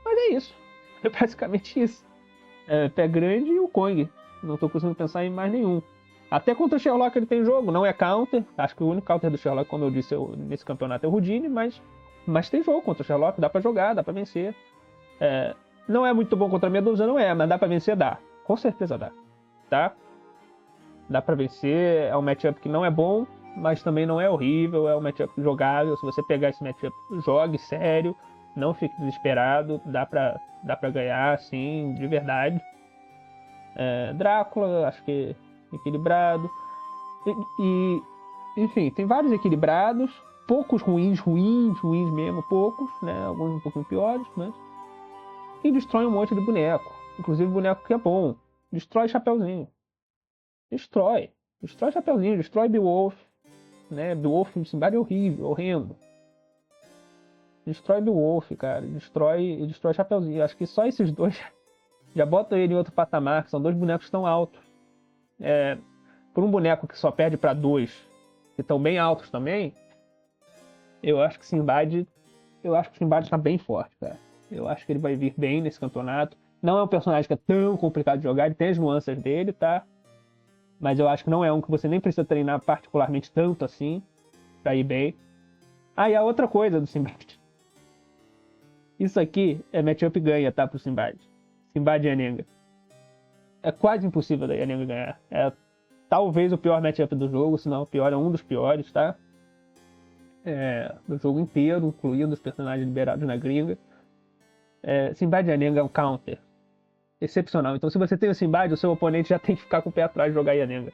Mas é isso. É basicamente isso. Pé grande e o Kong. Não tô conseguindo pensar em mais nenhum. Até contra o Sherlock ele tem jogo, não é counter. Acho que o único counter do Sherlock, como eu disse, nesse campeonato é o Houdini, mas tem jogo contra o Sherlock, dá pra jogar, dá pra vencer. Não é muito bom contra a Medusa, não é, mas dá pra vencer, dá. Com certeza dá. Tá? Dá pra vencer, é um matchup que não é bom, mas também não é horrível, é um matchup jogável. Se você pegar esse matchup, jogue sério, não fique desesperado, dá pra ganhar, assim, de verdade. Drácula, acho que equilibrado. Enfim, tem vários equilibrados, poucos ruins mesmo, poucos, né? Alguns um pouquinho piores, mas. E destrói um monte de boneco. Inclusive boneco que é bom. Destrói Chapeuzinho. Destrói. Destrói Chapeuzinho, destrói Beowulf. Né? Beowulf em Simbad é horrível, horrendo. Destrói Beowulf, cara. Destrói Chapeuzinho. Acho que só esses dois já botam ele em outro patamar, que são dois bonecos tão altos. Por um boneco que só perde para dois, que estão bem altos também, eu acho que o Simbad está bem forte, cara. Eu acho que ele vai vir bem nesse campeonato. Não é um personagem que é tão complicado de jogar, ele tem as nuances dele, tá? Mas eu acho que não é um que você nem precisa treinar particularmente tanto assim pra ir bem. E a outra coisa do Simbad. Isso aqui é matchup ganha, tá? Pro Simbad. Simbad e Anenga. É quase impossível da Anenga ganhar. É talvez o pior matchup do jogo, se não o pior, é um dos piores, tá? Do jogo inteiro, incluindo os personagens liberados na gringa. Simbad e Anenga é um counter excepcional. Então, se você tem o Simbad, o seu oponente já tem que ficar com o pé atrás de jogar Yanenga.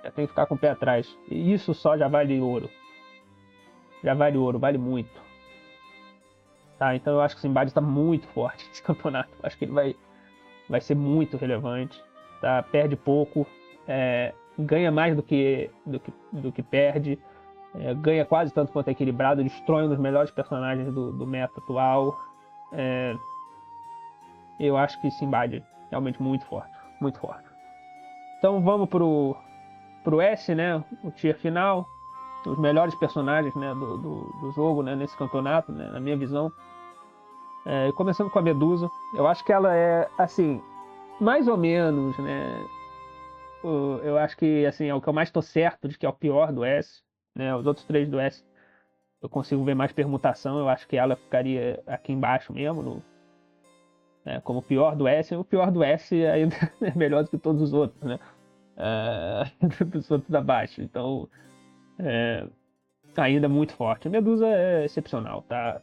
Já tem que ficar com o pé atrás. E isso só já vale ouro. Já vale ouro, vale muito. Tá? Então eu acho que o Simbad está muito forte nesse campeonato. Eu acho que ele vai ser muito relevante. Tá? Perde pouco. Ganha mais do que perde. Ganha quase tanto quanto é equilibrado. Destrói um dos melhores personagens do meta atual. Eu acho que Simbad é realmente muito forte. Muito forte. Então vamos pro S, né? O tier final. Os melhores personagens, né, do jogo, né, nesse campeonato, né, na minha visão. Começando com a Medusa. Eu acho que ela é, assim, mais ou menos, né? Eu acho que assim, é o que eu mais tô certo de que é o pior do S. Né? Os outros três do S eu consigo ver mais permutação. Eu acho que ela ficaria aqui embaixo mesmo, como o pior do S. O pior do S ainda é melhor do que todos os outros, né? Dos outros abaixo. Então, ainda muito forte. A Medusa é excepcional, tá?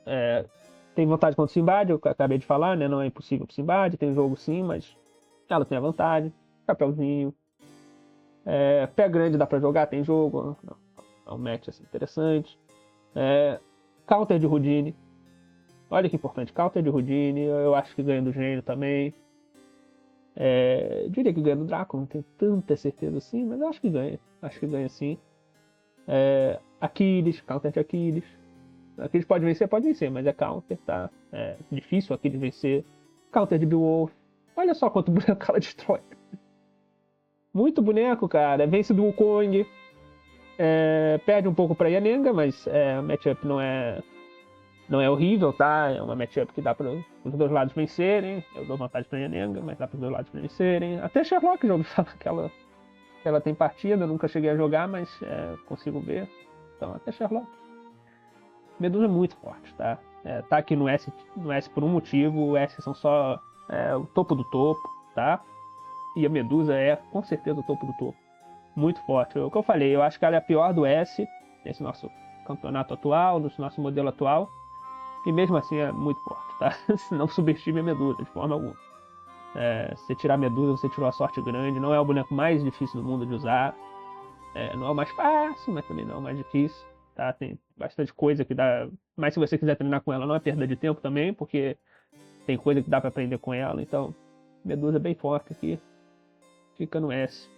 Tem vantagem contra o Simbad, eu acabei de falar, né? Não é impossível pro Simbad, tem jogo sim, mas ela tem a vantagem. Chapeuzinho. Pé grande dá pra jogar, tem jogo. É um match assim, interessante. Counter de Houdini. Olha que importante, counter de Houdini. Eu acho que ganha do Gênio também. Diria que ganha do Drácula, não tenho tanta certeza assim, mas eu acho que ganha. Acho que ganha sim. Aquiles, counter de Aquiles. Aquiles pode vencer, mas é counter, tá? É difícil Aquiles vencer. Counter de Beowulf. Olha só quanto boneco ela destrói. Muito boneco, cara. Vence do Wukong. Perde um pouco pra Yanenga, mas o matchup não é horrível, tá? É uma matchup que dá para os dois lados vencerem. Eu dou vantagem pra Yanenga, mas dá para os dois lados vencerem. Até Sherlock já ouvi falar que ela tem partida, eu nunca cheguei a jogar, mas consigo ver. Então, até Sherlock. Medusa é muito forte, tá? Tá aqui no S por um motivo. O S são só o topo do topo, tá? E a Medusa é, com certeza, o topo do topo. Muito forte. O que eu falei, eu acho que ela é a pior do S, nesse nosso campeonato atual, no nosso modelo atual. E mesmo assim é muito forte, tá? Não subestime a Medusa, de forma alguma. Se você tirar a Medusa, você tirou a sorte grande. Não é o boneco mais difícil do mundo de usar. Não é o mais fácil, mas também não é o mais difícil. Tá? Tem bastante coisa que dá. Mas se você quiser treinar com ela, não é perda de tempo também, porque tem coisa que dá pra aprender com ela. Então, Medusa é bem forte aqui. Fica no S.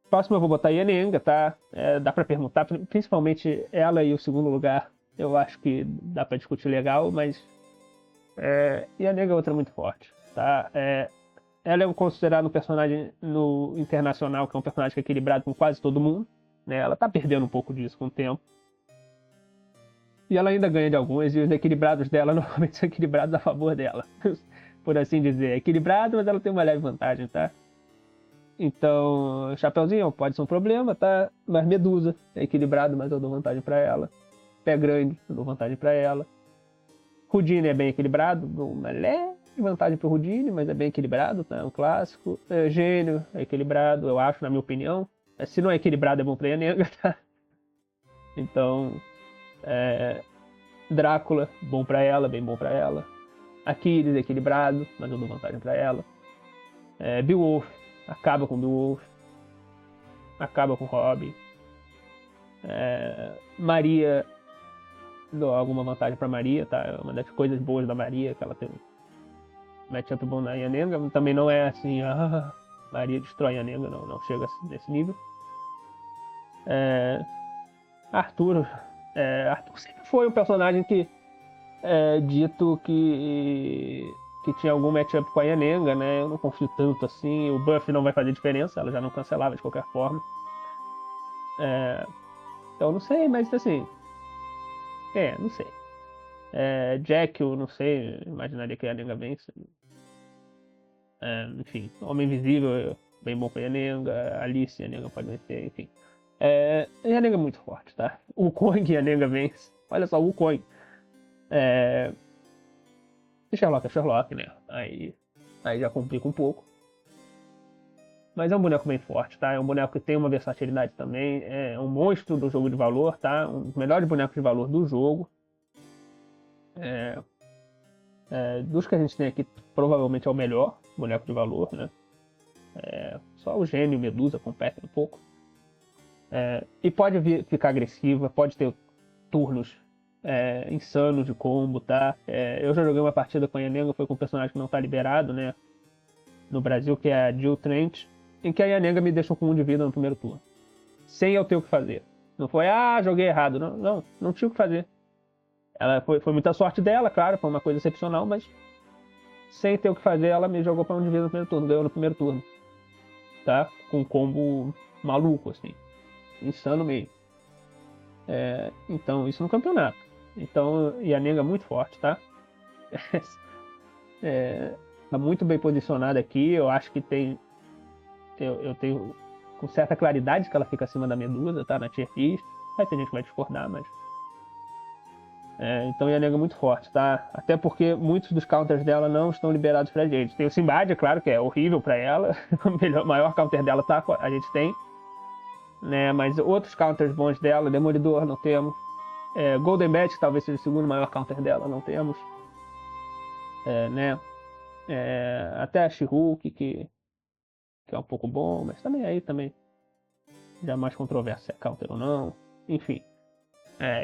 Próximo eu vou botar Yanenga, tá? Dá pra perguntar, principalmente ela e o segundo lugar. Eu acho que dá pra discutir legal, mas Yanenga é outra muito forte, tá? Ela é considerada um personagem no internacional, que é um personagem que é equilibrado com quase todo mundo. Né? Ela tá perdendo um pouco disso com o tempo. E ela ainda ganha de alguns, e os equilibrados dela normalmente são equilibrados a favor dela. Por assim dizer. É equilibrado, mas ela tem uma leve vantagem, tá? Então, Chapeuzinho pode ser um problema, tá? Mas Medusa é equilibrado, mas eu dou vantagem pra ela. Pé grande, eu dou vantagem pra ela. Houdini é bem equilibrado, dou uma leve vantagem pro Houdini, mas é bem equilibrado, tá? É um clássico. Gênio é equilibrado, eu acho, na minha opinião. Se não é equilibrado, é bom pra Yanenga, tá? Então, Drácula, bom pra ela, bem bom pra ela. Aquiles é equilibrado, mas eu dou vantagem pra ela. Beowulf, acaba com Beowulf. Acaba com Robin. Maria, dou alguma vantagem pra Maria, tá? É uma das coisas boas da Maria, que ela tem um matchup bom na Yanenga. Também não é assim, Maria destrói a Yanenga, não chega nesse nível. Arthur sempre foi um personagem que dito que tinha algum matchup com a Yanenga, né? Eu não confio tanto assim. O buff não vai fazer diferença, ela já não cancelava de qualquer forma. Então não sei, mas assim. Não sei. Jack, eu não sei, imaginaria que a Yanenga vence. Enfim, Homem Invisível, bem bom pra Yanenga. Alice, Yanenga pode vencer, enfim. Yanenga é muito forte, tá? O Kong Yanenga vence. Olha só, o Kong. Sherlock é Sherlock, né? Aí já complica um pouco. Mas é um boneco bem forte, tá? É um boneco que tem uma versatilidade também. É um monstro do jogo de valor, tá? Um dos melhores bonecos de valor do jogo. Dos que a gente tem aqui, provavelmente é o melhor boneco de valor, né? Só o Gênio e Medusa competem um pouco. E pode ficar agressiva, pode ter turnos insanos de combo, tá? Eu já joguei uma partida com a Yanenga, foi com um personagem que não tá liberado, né? No Brasil, que é a Jill Trent, em que a Yanenga me deixou com 1 de vida no primeiro turno. Sem eu ter o que fazer. Não foi, joguei errado. Não tinha o que fazer. Ela foi muita sorte dela, claro, foi uma coisa excepcional, mas sem ter o que fazer, ela me jogou para 1 de vida no primeiro turno, ganhou no primeiro turno. Tá? Com um combo maluco, assim. Insano mesmo. Então, isso no campeonato. Então, Yanenga é muito forte, tá? Tá muito bem posicionada aqui. Eu acho que tem. Eu tenho com certa claridade que ela fica acima da Medusa, tá? Na tier list. Vai ter gente que vai discordar, mas. Então Yanenga é muito forte, tá? Até porque muitos dos counters dela não estão liberados pra gente. Tem o Simbad, é claro, que é horrível pra ela. O maior counter dela tá, a gente tem. Né? Mas outros counters bons dela, Demolidor, não temos. Golden Bat, que talvez seja o segundo maior counter dela, não temos. Né? Até a She-Hulk, que é um pouco bom, mas também já mais controverso se é counter ou não. Enfim.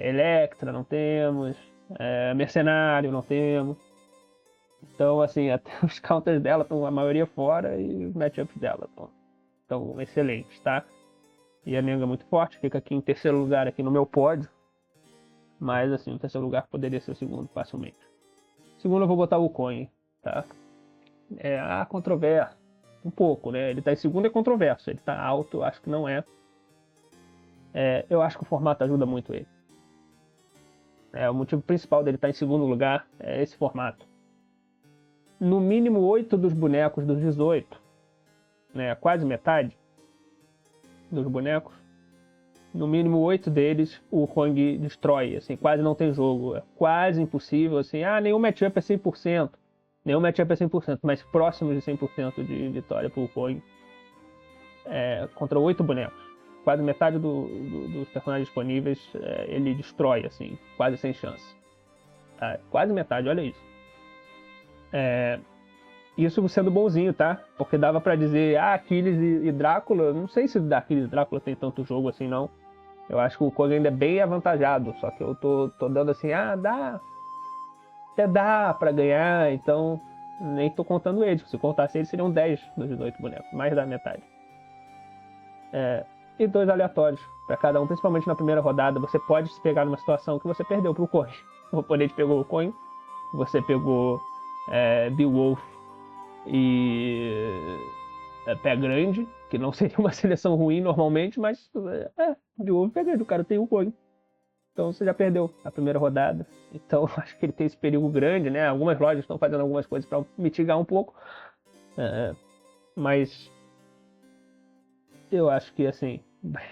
Electra não temos. Mercenário não temos. Então, assim, até os counters dela estão a maioria fora e os matchups dela estão excelentes, tá? E a Yanenga é muito forte, fica aqui em terceiro lugar aqui no meu pódio. Mas, assim, o terceiro lugar poderia ser o segundo facilmente. Segundo eu vou botar o Wukong, tá? Há controvérsia. Um pouco, né? Ele tá em segundo, é controverso. Ele tá alto, eu acho que não é. Eu acho que o formato ajuda muito ele. O motivo principal dele estar em segundo lugar é esse formato. No mínimo 8 dos bonecos dos 18, né? Quase metade dos bonecos. No mínimo 8 deles o Kong destrói, assim, quase não tem jogo. É quase impossível, assim, nenhum matchup é 100%. Nenhum matchup é 100%, mas próximo de 100% de vitória pro Kong. Contra 8 bonecos. Quase metade dos personagens disponíveis ele destrói, assim, quase sem chance. Tá? Quase metade, olha isso. Isso sendo bonzinho, tá? Porque dava pra dizer, Aquiles e Drácula, não sei se Aquiles e Drácula tem tanto jogo assim, não. Eu acho que o Kong ainda é bem avantajado, só que eu tô dando assim, até dá pra ganhar, então nem tô contando eles. Se contasse eles, seriam 10 dos 18 bonecos, mais da metade. E 2 aleatórios pra cada um, principalmente na primeira rodada. Você pode se pegar numa situação que você perdeu pro Kong. O oponente pegou o Kong, você pegou Beowulf e Pé Grande, que não seria uma seleção ruim normalmente, mas Beowulf e Pé Grande, o cara tem o Kong. Então você já perdeu a primeira rodada. Então acho que ele tem esse perigo grande, né? Algumas lojas estão fazendo algumas coisas para mitigar um pouco. Mas eu acho que assim,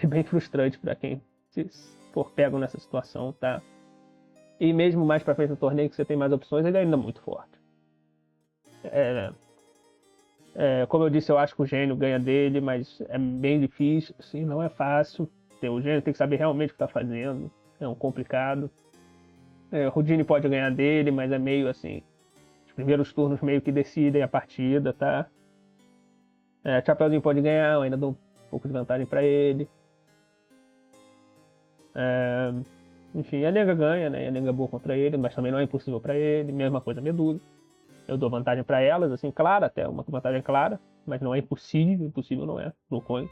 é bem frustrante para quem for pego nessa situação, tá? E mesmo mais para frente no torneio, que você tem mais opções, ele é ainda muito forte. Como eu disse, eu acho que o Gênio ganha dele, mas é bem difícil, assim, não é fácil. O Gênio tem que saber realmente o que está fazendo. É um complicado. Houdini pode ganhar dele, mas é meio assim. Os primeiros turnos meio que decidem a partida, tá? Chapeuzinho pode ganhar, eu ainda dou um pouco de vantagem para ele. Enfim, a Nenga ganha, né? A Nenga é boa contra ele, mas também não é impossível para ele. Mesma coisa a Medusa. Eu dou vantagem para elas, assim, clara, até uma vantagem clara, mas não é impossível. Impossível não é, no Kong.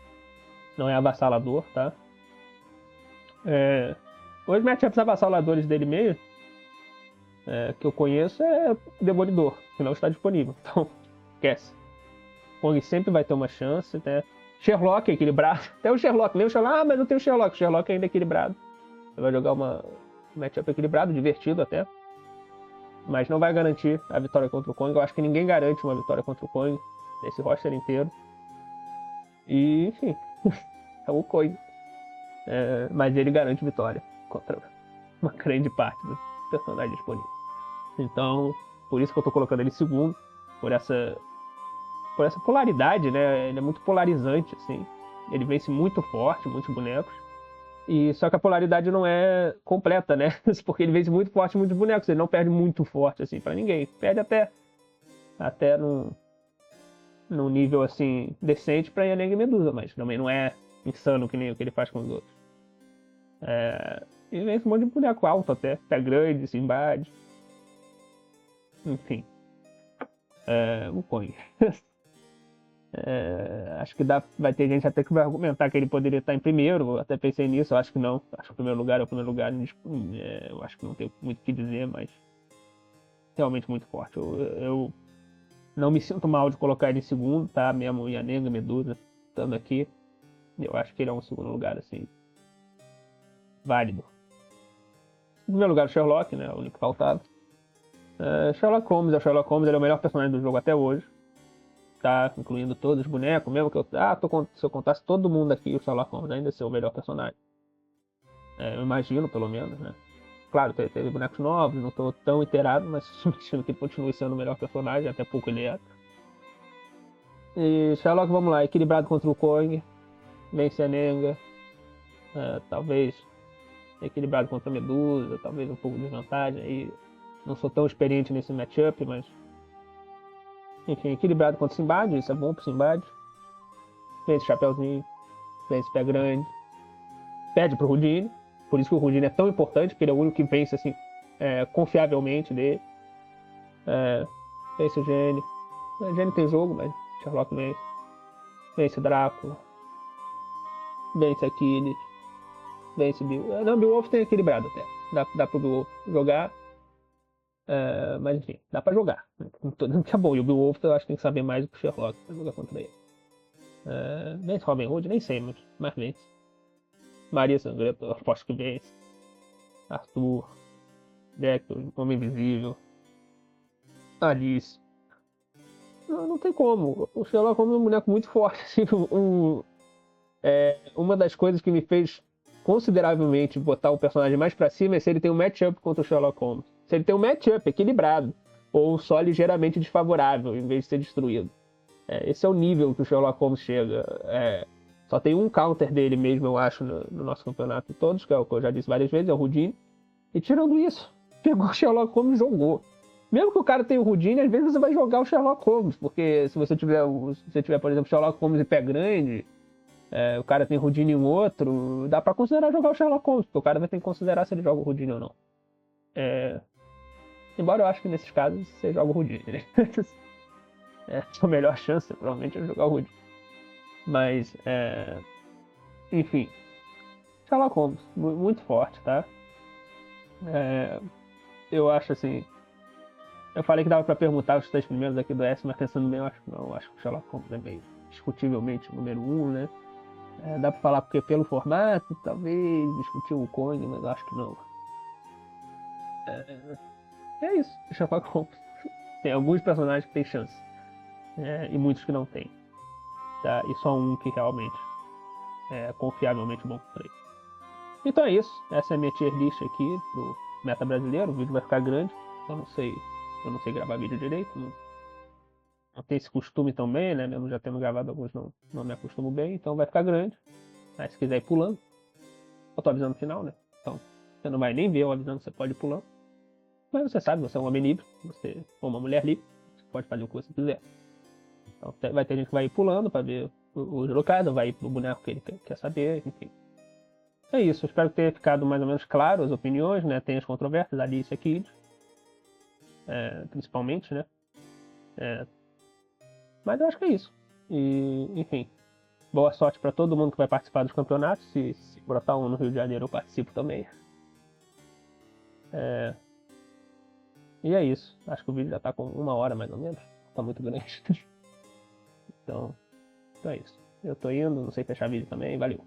Não é avassalador, tá? Os matchups avassaladores dele mesmo, que eu conheço, é Demolidor, que não está disponível. Então, esquece. Kong sempre vai ter uma chance, né? Sherlock é equilibrado. Até o Sherlock, nem o Sherlock. Mas eu tenho o Sherlock. O Sherlock ainda é equilibrado. Você vai jogar um matchup equilibrado, divertido até. Mas não vai garantir a vitória contra o Kong. Eu acho que ninguém garante uma vitória contra o Kong nesse roster inteiro. E, enfim, é o Kong. Mas ele garante vitória contra uma grande parte dos personagens disponíveis. Então, por isso que eu tô colocando ele em segundo. Por essa polaridade, né? Ele é muito polarizante, assim. Ele vence muito forte, muitos bonecos. E só que a polaridade não é completa, né? Porque ele vence muito forte muitos bonecos. Ele não perde muito forte, assim, pra ninguém. Perde até num nível, assim, decente pra Yaneng e Medusa. Mas também não é insano que nem o que ele faz com os outros. E vence um monte de boneco alto até. Pé grande, Simbad. Enfim. O Kong. Acho que vai ter gente até que vai argumentar que ele poderia estar em primeiro. Eu até pensei nisso, eu acho que não. Acho que o primeiro lugar é o primeiro lugar. Eu acho que não tem muito o que dizer, mas realmente muito forte. Eu não me sinto mal de colocar ele em segundo, tá? Mesmo o Yanenga, Medusa, estando aqui. Eu acho que ele é um segundo lugar, assim, válido. Em primeiro lugar, o Sherlock, né? O único que faltava. Sherlock Holmes, ele é o melhor personagem do jogo até hoje. Tá, incluindo todos os bonecos, mesmo que se eu contasse todo mundo aqui, o Sherlock Holmes ainda ser o melhor personagem. Eu imagino, pelo menos, né? Claro, teve bonecos novos, não tô tão inteirado, mas imagino que ele continue sendo o melhor personagem, até pouco ele é. E Sherlock, vamos lá, equilibrado contra o Kong, vence a Nenga, talvez equilibrado contra a Medusa, talvez um pouco de desvantagem aí. Não sou tão experiente nesse matchup, mas enfim, equilibrado contra o Simbad, isso é bom pro Simbad. Vence Chapeuzinho, vence Pé Grande, perde pro Houdini, por isso que o Houdini é tão importante, porque ele é o único que vence assim, confiavelmente dele. Vence o Gênio. O Gênio tem jogo, mas Sherlock vence. Vence Drácula. Vence Aquiles. Vence Beowulf. Não, Beowulf tem equilibrado até. Dá pro Beowulf jogar. Mas enfim, dá pra jogar. Não tô dizendo que é bom. E o Beowulf eu acho que tem que saber mais do que o Sherlock pra jogar contra ele. Vence Robin Hood? Nem sei, mas vence. Maria Sangrenta, eu aposto que vence. Arthur. Jack, Homem Invisível. Alice. Não tem como. O Sherlock Holmes é um boneco muito forte. Assim, uma das coisas que me fez consideravelmente botar o personagem mais pra cima é se ele tem um matchup contra o Sherlock Holmes. Se ele tem um matchup equilibrado. ou só ligeiramente desfavorável, em vez de ser destruído. Esse é o nível que o Sherlock Holmes chega. Só tem um counter dele mesmo, eu acho, no nosso campeonato todos, que é o que eu já disse várias vezes, é o Houdini. E tirando isso, pegou o Sherlock Holmes e jogou. Mesmo que o cara tenha o Houdini, às vezes você vai jogar o Sherlock Holmes, porque se você tiver, por exemplo, Sherlock Holmes e pé grande, o cara tem Houdini em um outro, dá pra considerar jogar o Sherlock Holmes, porque o cara vai ter que considerar se ele joga o Houdini ou não. Embora eu acho que nesses casos você joga o Houdini, né? A melhor chance, provavelmente, é jogar o Houdini. Mas, enfim, Sherlock Holmes, muito forte, tá? Eu acho assim. Eu falei que dava pra perguntar os 3 primeiros aqui do S, mas pensando bem, eu acho que não. Eu acho que o Sherlock Holmes é meio discutivelmente número 1, né? Dá pra falar porque pelo formato, talvez, discutir o Kong, mas eu acho que não. É isso, Sherlock Holmes. Tem alguns personagens que tem chance. E muitos que não tem. Tá? E só um que realmente é confiavelmente bom por aí. Então é isso. Essa é a minha tier list aqui pro meta brasileiro. O vídeo vai ficar grande. Eu não sei gravar vídeo direito. Não tenho esse costume também, né? Mesmo já tendo gravado alguns, não me acostumo bem. Então vai ficar grande. Mas se quiser ir pulando, eu tô avisando no final, né? Então você não vai nem ver eu avisando, você pode ir pulando. Mas você sabe, você é um homem livre, você é uma mulher livre, você pode fazer o que você quiser. Então vai ter gente que vai ir pulando pra ver os locais, ou vai ir pro boneco que ele quer saber, enfim. É isso, eu espero que tenha ficado mais ou menos claro as opiniões, né? Tem as controvérsias, Alice aqui, principalmente, né? Mas eu acho que é isso. E, enfim, boa sorte para todo mundo que vai participar dos campeonatos. Se brotar um no Rio de Janeiro, eu participo também. E é isso. Acho que o vídeo já tá com 1 hora mais ou menos. Tá muito grande. Então é isso. Eu tô indo, não sei fechar vídeo também. Valeu.